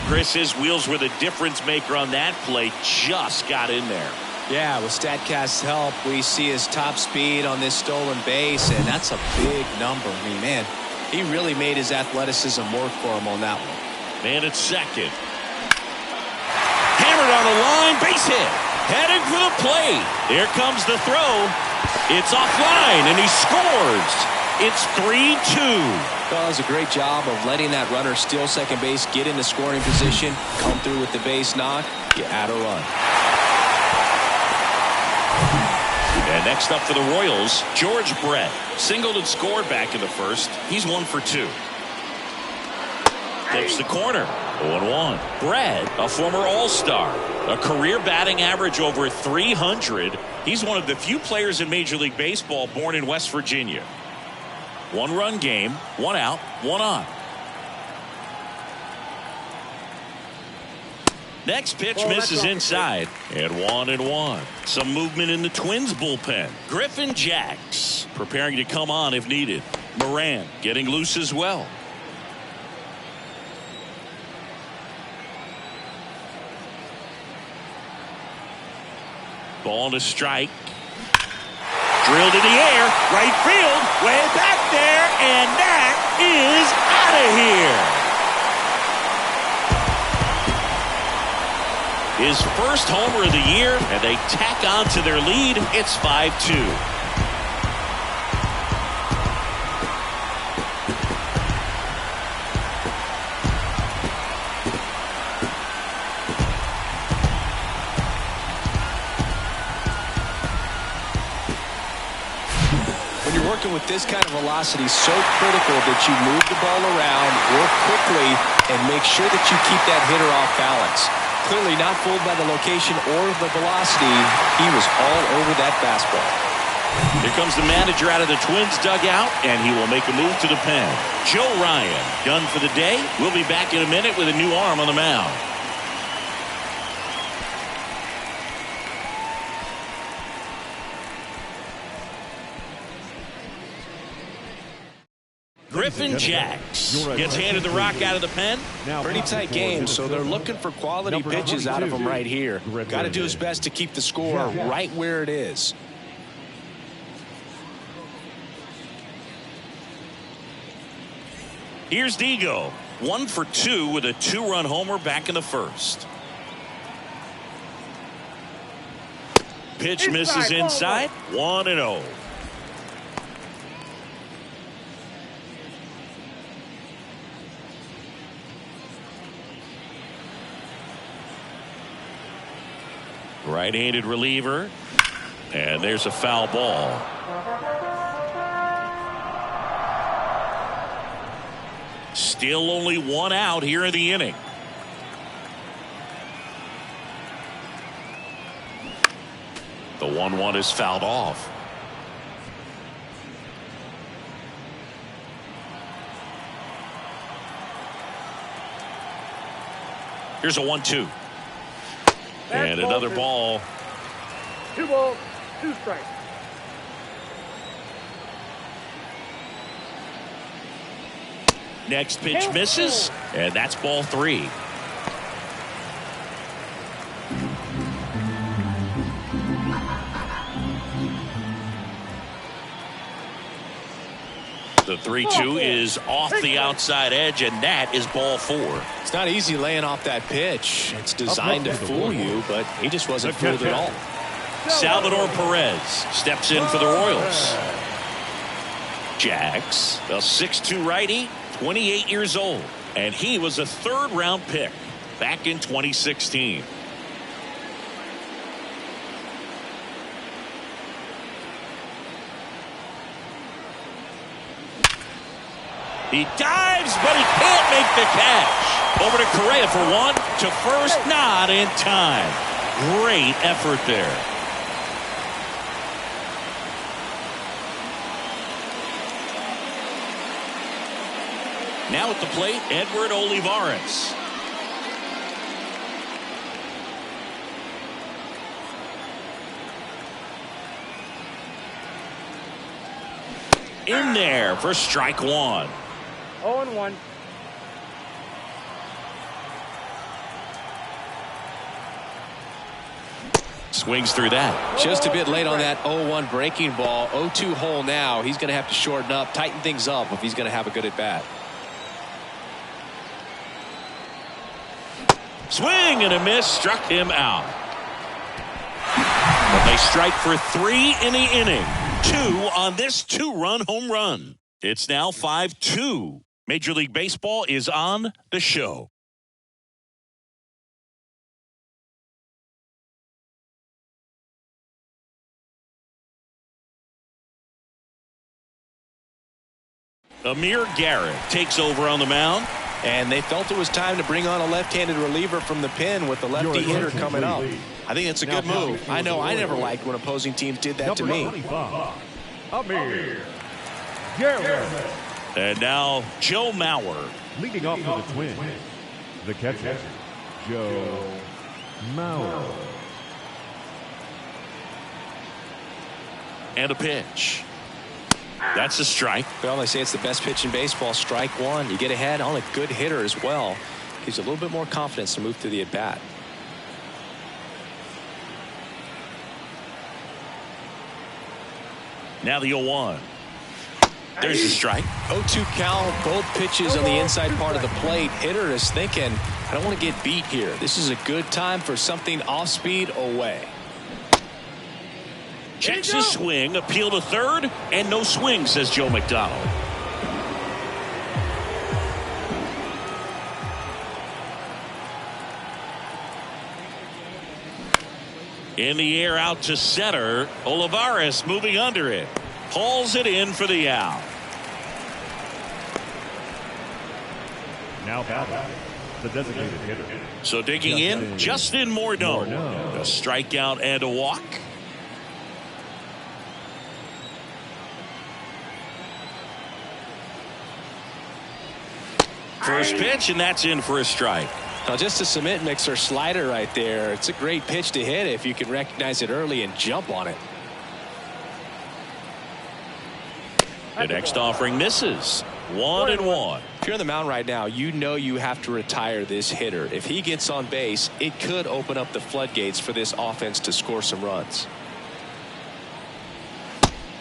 Chris, his wheels were the difference maker on that play. Just got in there. Yeah, with StatCast's help, we see his top speed on this stolen base, and that's a big number. I mean, man, he really made his athleticism work for him on that one. Man at second. Hammered on the line, base hit. Heading for the plate. Here comes the throw. It's offline, and he scores. It's 3-2. Well, does a great job of letting that runner steal second base, get into scoring position, come through with the base knock, you add a run. And next up for the Royals, George Brett. Singled and scored back in the first. He's 1 for 2. Tips the corner. 0-1. Brett, a former All-Star, a career batting average over 300. He's one of the few players in Major League Baseball born in West Virginia. 1-run game, 1 out, 1 on. Next pitch misses inside, and 1-1. Some movement in the Twins bullpen. Griffin Jacks preparing to come on if needed. Moran getting loose as well. Ball to strike. Drilled in the air, right field, way back there, and that is out of here. His first homer of the year, and they tack on to their lead. It's 5-2. working with this kind of velocity is so critical that you move the ball around, work quickly, and make sure that you keep that hitter off balance. Clearly not fooled by the location or the velocity. He was all over that fastball. Here comes the manager out of the Twins dugout, and he will make a move to the pen. Joe Ryan done for the day. We'll be back in a minute with a new arm on the mound. Griffin Jax gets handed the rock out of the pen. Pretty tight game, so they're looking for quality pitches out of him right here. Got to do his best to keep the score right where it is. Here's Digo, 1 for 2 with a 2-run homer back in the first. Pitch misses inside, 1-0. Right-handed reliever, and there's a foul ball. Still only 1 out here in the inning. The 1-1 is fouled off. Here's a 1-2. And another ball. 2 balls, 2 strikes. Next pitch misses, and that's ball 3. The 3-2 is off the outside edge, and that is ball 4. It's not easy laying off that pitch. It's designed to fool you, but he just wasn't fooled at all. Salvador Perez steps in for the Royals. Jax, a 6'2 righty, 28 years old, and he was a 3rd-round pick back in 2016. He dives, but he can't make the catch. Over to Correa for 1, to first, not in time. Great effort there. Now at the plate, Edward Olivares. In there for strike 1. 0-1. Swings through that. Just a bit late on that 0-1 breaking ball. 0-2 hole now. He's going to have to shorten up, tighten things up if he's going to have a good at bat. Swing and a miss, struck him out. But they strike for 3 in the inning. 2 on this 2-run home run. It's now 5-2. Major League Baseball is on the show. Amir Garrett takes over on the mound. And they felt it was time to bring on a left-handed reliever from the pen with the lefty hitter coming up. I think it's a good move. I know I never liked when opposing teams did that to me. Amir Garrett. And now Joe Mauer. Leading off for the Twins, the catcher, Joe Mauer. And a pitch. That's a strike. Well, they say it's the best pitch in baseball. Strike 1. You get ahead on a good hitter as well. Gives you a little bit more confidence to move through the at-bat. Now the 0-1. There's the strike. 0-2 count. Both pitches on the inside part of the plate. Hitter is thinking, I don't want to get beat here. This is a good time for something off-speed away. Checks his swing, appeal to third, and no swing, says Joe McDonald. In the air out to center. Olivares moving under it. Pulls it in for the out. Now batting, the designated hitter. So digging in, Justin Morneau. A strikeout and a walk. First pitch, and that's in for a strike. Now just a cement mixer slider right there. It's a great pitch to hit if you can recognize it early and jump on it. The next offering misses. 1-1. If you're on the mound right now, you know you have to retire this hitter. If he gets on base, it could open up the floodgates for this offense to score some runs.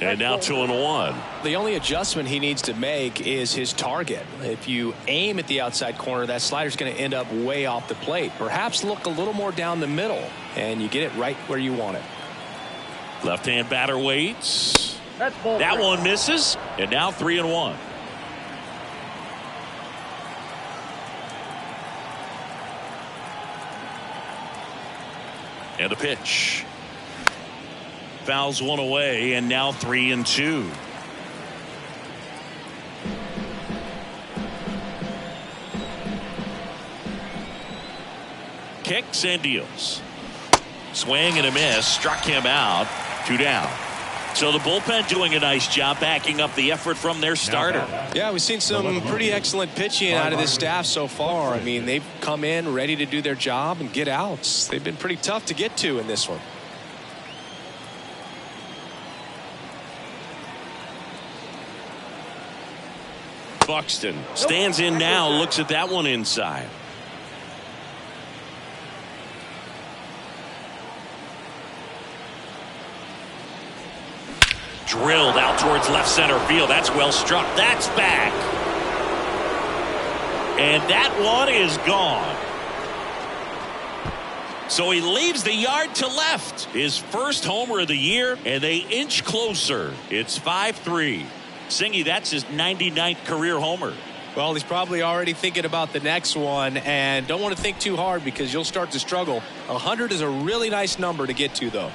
And now 2-1. The only adjustment he needs to make is his target. If you aim at the outside corner, that slider's going to end up way off the plate. Perhaps look a little more down the middle, and you get it right where you want it. Left-hand batter waits. That one misses. And now 3-1. And the pitch. Fouls one away, and now 3-2. Kicks and deals. Swing and a miss. Struck him out. 2 down. So the bullpen doing a nice job backing up the effort from their starter. Yeah, we've seen some pretty excellent pitching out of this staff so far. I mean, they've come in ready to do their job and get outs. They've been pretty tough to get to in this one. Buxton stands in now, looks at that one inside. Drilled out towards left center field. That's well struck. That's back. And that one is gone. So he leaves the yard to left. His first homer of the year, and they inch closer. It's 5-3. Singy, that's his 99th career homer. Well, he's probably already thinking about the next one, and don't want to think too hard because you'll start to struggle. 100 is a really nice number to get to, though.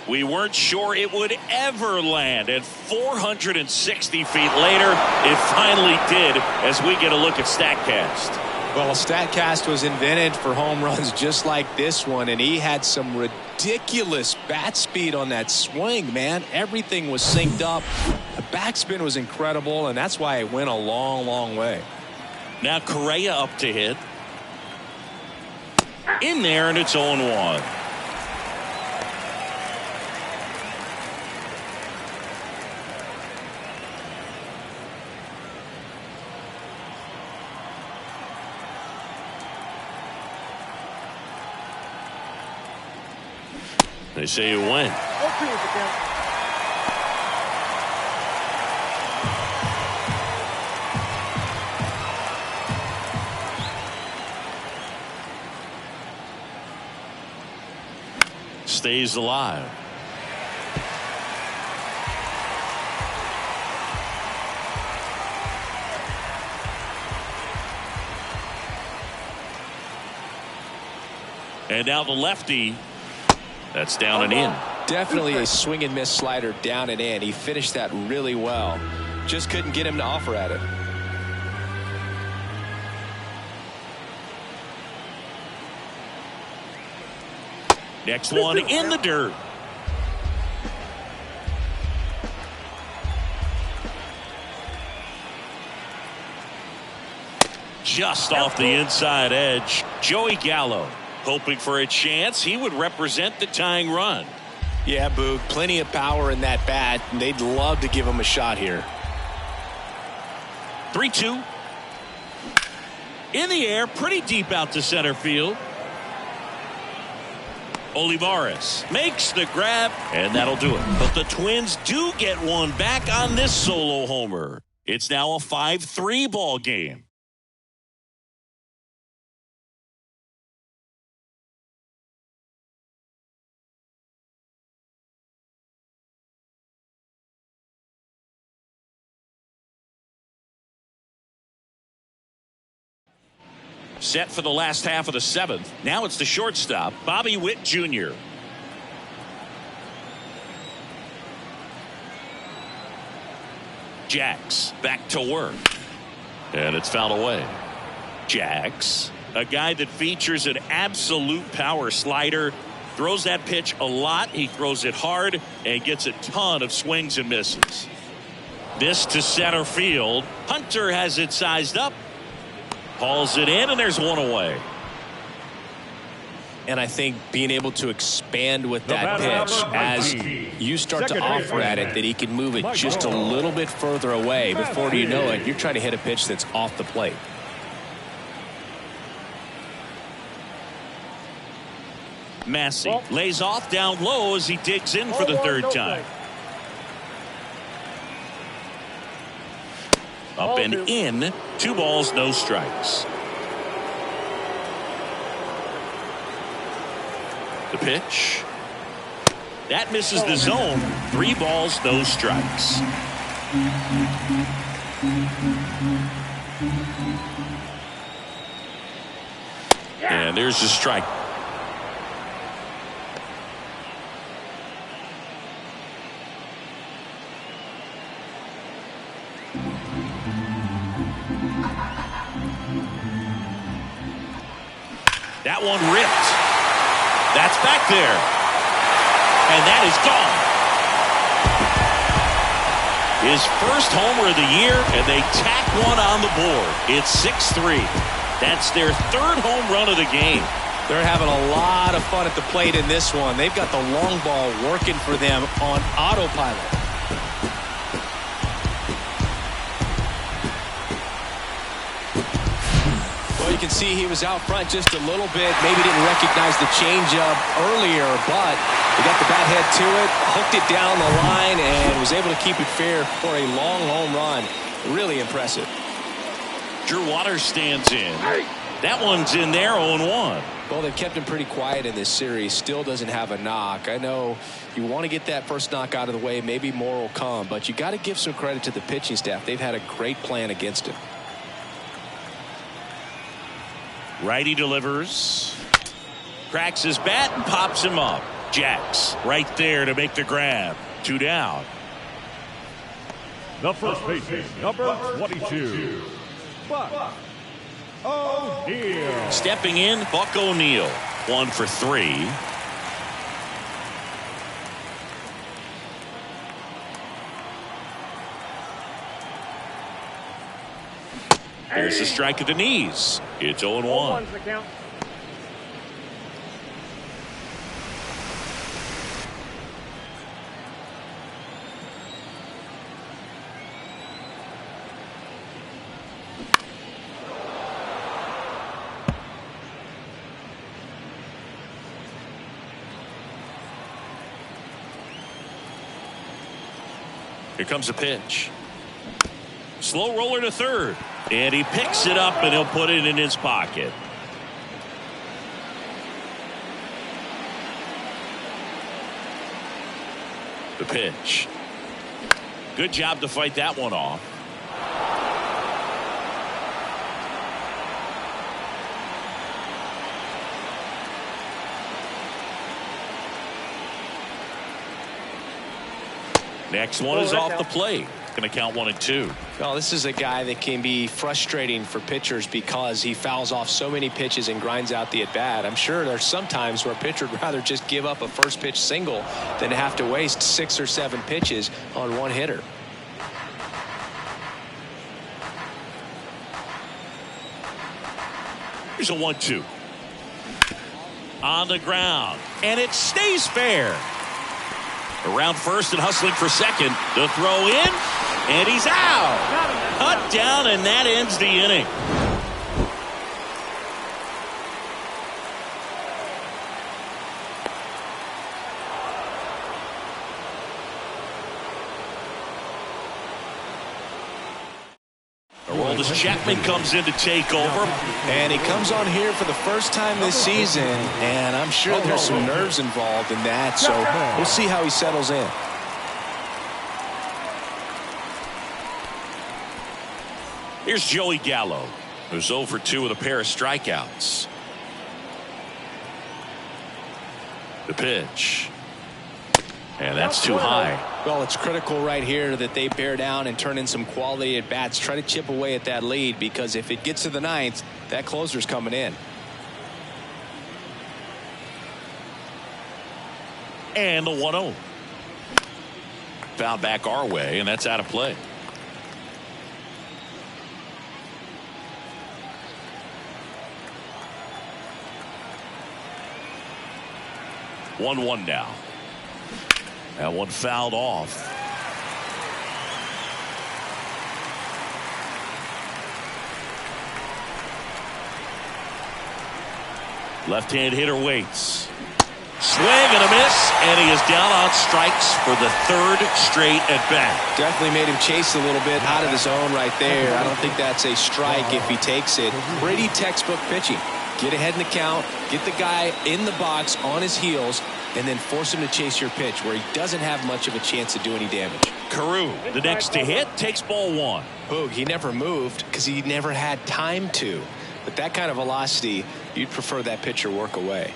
We weren't sure it would ever land, and 460 feet later, it finally did as we get a look at StatCast. Well, StatCast was invented for home runs just like this one, and he had some ridiculous bat speed on that swing, man. Everything was synced up. The backspin was incredible, and that's why it went a long, long way. Now Correa up to hit. In there, and it's 0-1. They say you win. Stays alive. And now the lefty. That's down and in. Definitely a swing and miss slider down and in. He finished that really well. Just couldn't get him to offer at it. Next one in the dirt. Just off the inside edge. Joey Gallo hoping for a chance he would represent the tying run. Yeah, Boog, plenty of power in that bat, and they'd love to give him a shot here. 3-2. In the air, pretty deep out to center field. Olivares makes the grab, and that'll do it. But the Twins do get one back on this solo homer. It's now a 5-3 ball game. Set for the last half of the 7th. Now it's the shortstop, Bobby Witt Jr. Jax back to work. And it's fouled away. Jax, a guy that features an absolute power slider, throws that pitch a lot. He throws it hard and gets a ton of swings and misses. This to center field. Hunter has it sized up. Hauls it in, and there's one away. And I think being able to expand with that pitch as you start to offer at it that he can move it just a little bit further away. Before you know it, you're trying to hit a pitch that's off the plate. Massey lays off down low as he digs in for the third time. Up and in. 2 balls, no strikes. The pitch. That misses the zone. 3 balls, no strikes. And there's the strike. That one ripped. That's back there. And that is gone. His first homer of the year, and they tack one on the board. It's 6-3. That's their 3rd home run of the game. They're having a lot of fun at the plate in this one. They've got the long ball working for them on autopilot. You can see he was out front just a little bit. Maybe didn't recognize the changeup earlier, but he got the bat head to it, hooked it down the line, and was able to keep it fair for a long home run. Really impressive. Drew Waters stands in. That one's in there, 0-1. Well, they've kept him pretty quiet in this series. Still doesn't have a knock. I know you want to get that first knock out of the way. Maybe more will come, but you got to give some credit to the pitching staff. They've had a great plan against him. Righty delivers. Cracks his bat and pops him up. Jax right there to make the grab. 2 down. The first baseman, number 22, Buck O'Neil. Stepping in, Buck O'Neil. 1 for 3. There's the strike at the knees. It's 0-1. Here comes a pitch. Slow roller to third. And he picks it up and he'll put it in his pocket. The pitch. Good job to fight that one off. Next one is off the plate. Going to count 1 and 2. Well, this is a guy that can be frustrating for pitchers because he fouls off so many pitches and grinds out the at-bat. I'm sure there's some times where a pitcher would rather just give up a first pitch single than have to waste 6 or 7 pitches on one hitter. Here's a 1-2. On the ground. And it stays fair. Around first and hustling for second. The throw in. And he's out. Cut down, and that ends the inning. Aroldis Chapman comes in to take over. And he comes on here for the first time this season, and I'm sure there's some nerves involved in that, so we'll see how he settles in. Here's Joey Gallo, who's 0 for 2 with a pair of strikeouts. The pitch. And that's too high. Well, it's critical right here that they bear down and turn in some quality at bats. Try to chip away at that lead, because if it gets to the ninth, that closer's coming in. And the 1-0. Foul back our way, and that's out of play. One now. That one fouled off. Left-hand hitter waits. Swing and a miss, and he is down on strikes for the third straight at bat. Definitely made him chase a little bit out of the zone right there. I don't think that's a strike if he takes it. Pretty textbook pitching. Get ahead in the count, get the guy in the box on his heels, and then force him to chase your pitch where he doesn't have much of a chance to do any damage. Carew, the next to hit, takes ball one. Boog, he never moved because he never had time to. But that kind of velocity, you'd prefer that pitcher work away.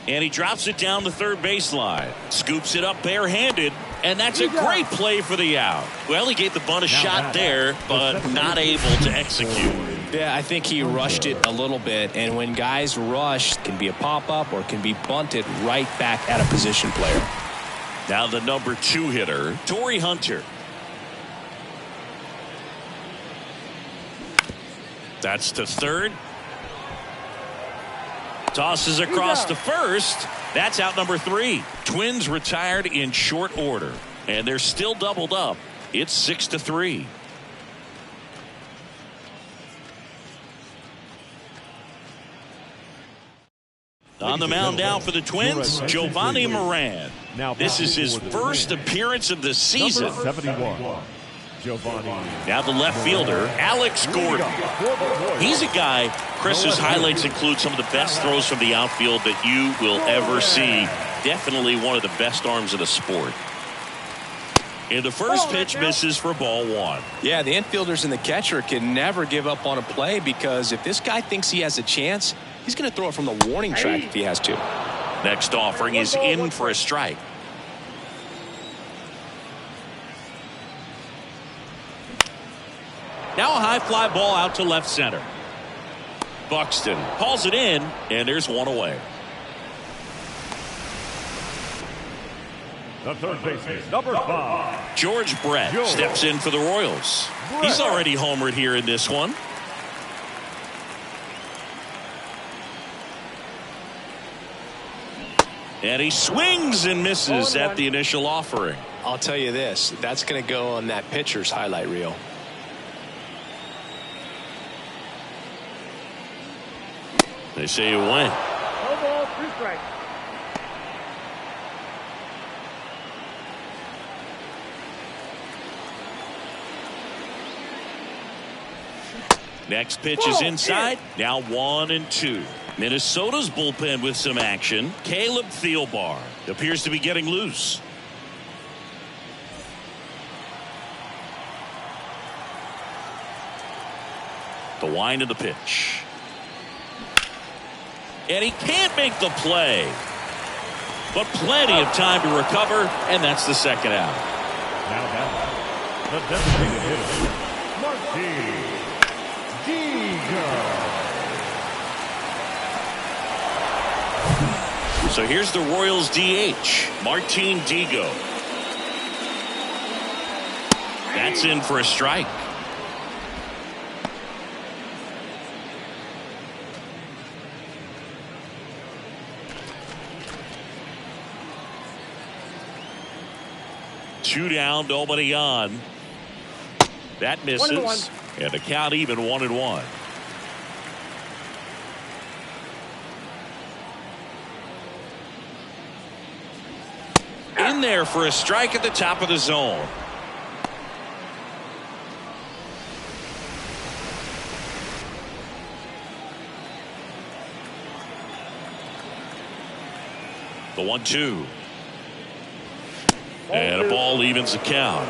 And he drops it down the third baseline. Scoops it up barehanded. And that's a great play for the out. Well, he gave the bunt a shot there, but not able to execute. Yeah, I think he rushed it a little bit. And when guys rush, it can be a pop-up or it can be bunted right back at a position player. Now the number 2 hitter, Torrey Hunter. That's to third. Tosses across to first. That's out number 3. Twins retired in short order, and they're still doubled up. It's 6-3. On the mound now for the Twins, Giovanni Moran. This is his first appearance of the season. Number 71. Giovanni. Now the left fielder, Alex Gordon. He's a guy, Chris, whose highlights include some of the best throws from the outfield that you will ever see. Definitely one of the best arms of the sport. And the first pitch misses for ball one. Yeah, the infielders and the catcher can never give up on a play, because if this guy thinks he has a chance, he's going to throw it from the warning track if he has to. Next offering is in for a strike. Now a high fly ball out to left center. Buxton hauls it in, and there's one away. The third baseman, number 5. George Brett steps in for the Royals. He's already homered here in this one. And he swings and misses at the initial offering. I'll tell you this, that's going to go on that pitcher's highlight reel. They say you win. 2 strikes. Next pitch is inside. Now 1-2. Minnesota's bullpen with some action. Caleb Thielbar appears to be getting loose. The wind of the pitch. And he can't make the play. But plenty of time to recover, and that's the second out. Now that the designated hitter, Martin Digo. So here's the Royals DH, Martin Digo. That's in for a strike. Two down, nobody on. That misses. 1-1. And the count even 1-1. In there for a strike at the top of the zone. The 1-2. And a ball evens the count.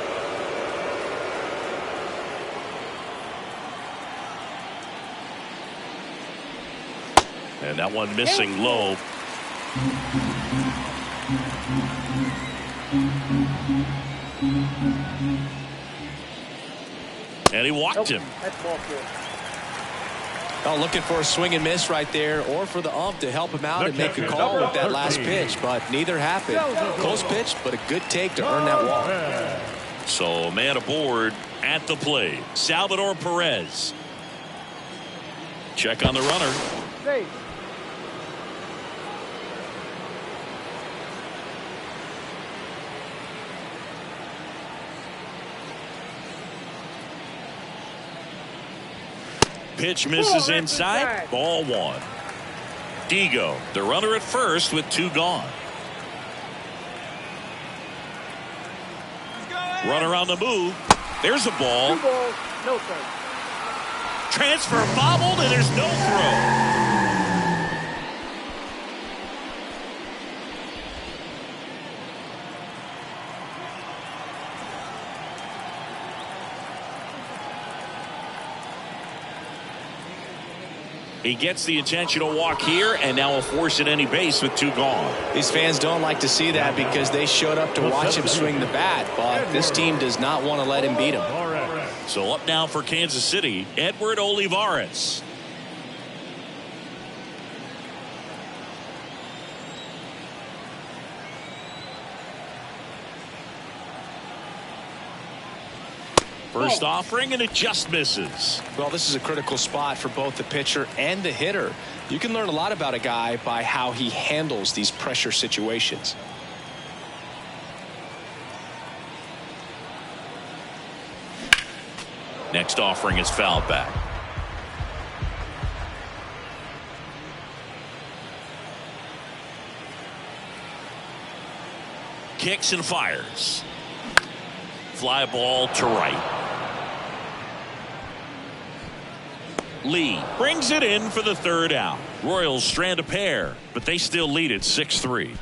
And that one missing low. And he walked him. That's ball four. Oh, looking for a swing and miss right there, or for the ump to help him out and make a call with that last pitch, but neither happened. Close pitch, but a good take to earn that walk. So a man aboard at the plate. Salvador Perez. Check on the runner. Safe. Pitch misses inside. Ball one. Digo, the runner at first with two gone. Runner on the move. There's a ball. 2 balls, no strikes. Transfer bobbled, and there's no throw. He gets the intentional walk here, and now will force at any base with two gone. These fans don't like to see that because they showed up to watch him swing the bat, but this team does not want to let him beat him. So up now for Kansas City, Edward Olivares. First offering, and it just misses. Well, this is a critical spot for both the pitcher and the hitter. You can learn a lot about a guy by how he handles these pressure situations. Next offering is fouled back. Kicks and fires. Fly ball to right. Lee brings it in for the third out. Royals strand a pair, but they still lead it 6-3.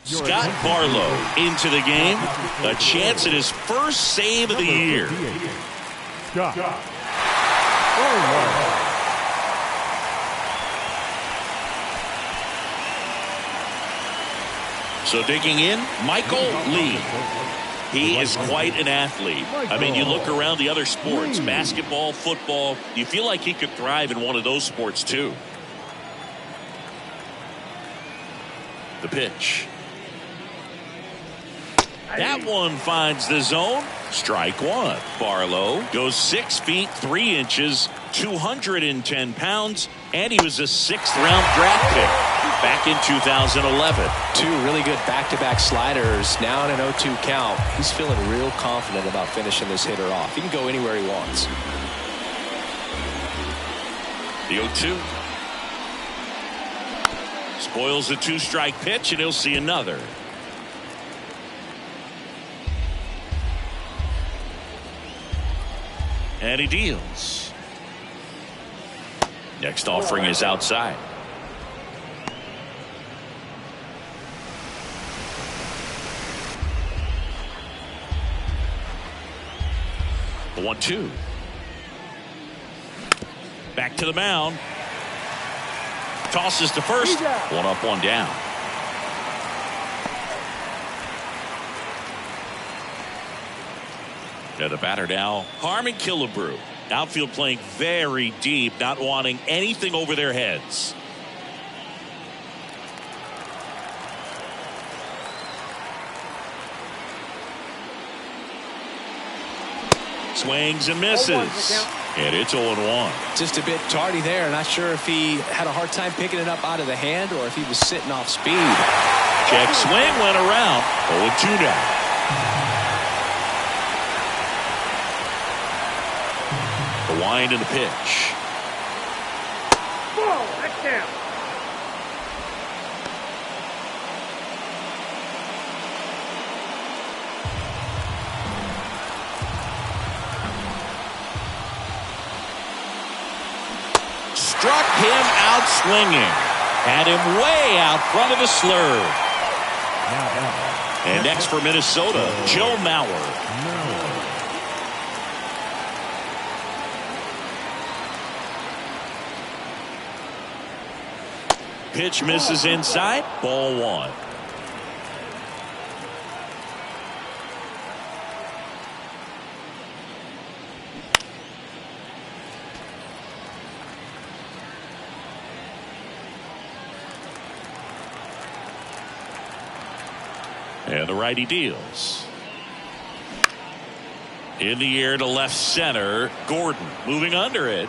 Scott Barlow into the game. A chance at his first save of the year. Scott. So digging in, Michael Lee. He is quite an athlete. I mean, you look around the other sports, basketball, football, you feel like he could thrive in one of those sports too. The pitch. That one finds the zone. Strike one. Barlow goes 6 feet 3 inches, 210 pounds, and he was a 6th-round draft pick back in 2011. Two really good back-to-back sliders. Now in an 0-2 count. He's feeling real confident about finishing this hitter off. He can go anywhere he wants. The 0-2. Spoils a 2-strike pitch, and he'll see another. And he deals. Next offering is outside. The 1-2. Back to the mound. Tosses to first. One up, one down. Now the batter now, Harmon Killebrew. Outfield playing very deep, not wanting anything over their heads. Swings and misses. And it's 0-1. Just a bit tardy there. Not sure if he had a hard time picking it up out of the hand or if he was sitting off speed. Check swing went around. 0-2 now. The wind and the pitch. Ball, that's down. Struck him out swinging. Had him way out front of the slurve. And next for Minnesota, Joe Mauer. Pitch misses inside. Ball 1. And the righty deals. In the air to left center. Gordon moving under it.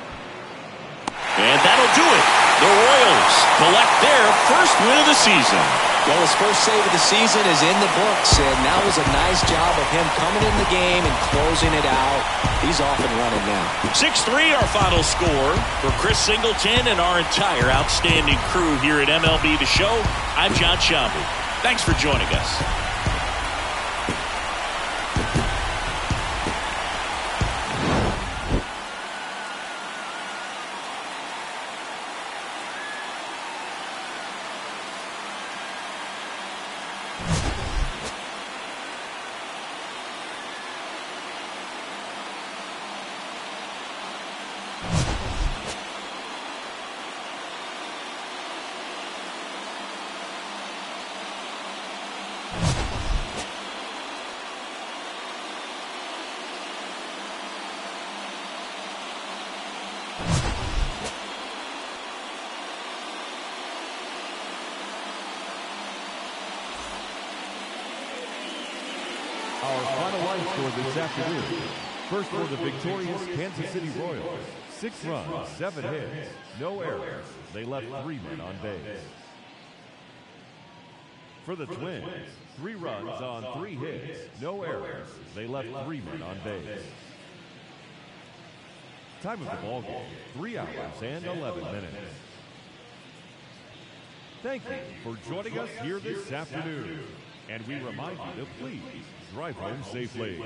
And that'll do it. The Royals collect their first win of the season. Well, his first save of the season is in the books, and that was a nice job of him coming in the game and closing it out. He's off and running now. 6-3 our final score. For Chris Singleton and our entire outstanding crew here at MLB The Show, I'm John Sciambi. Thanks for joining us. Our final line score this afternoon. First for the victorious Kansas City Royals. 6 runs, 7 hits, no errors. They left 3 men on base. For the Twins, 3 runs on 3 hits, no errors. They left 3 men on base. Time of the ball game, 3 hours and 11 minutes. Thank you for joining us here this afternoon. And we remind you to please drive home safely.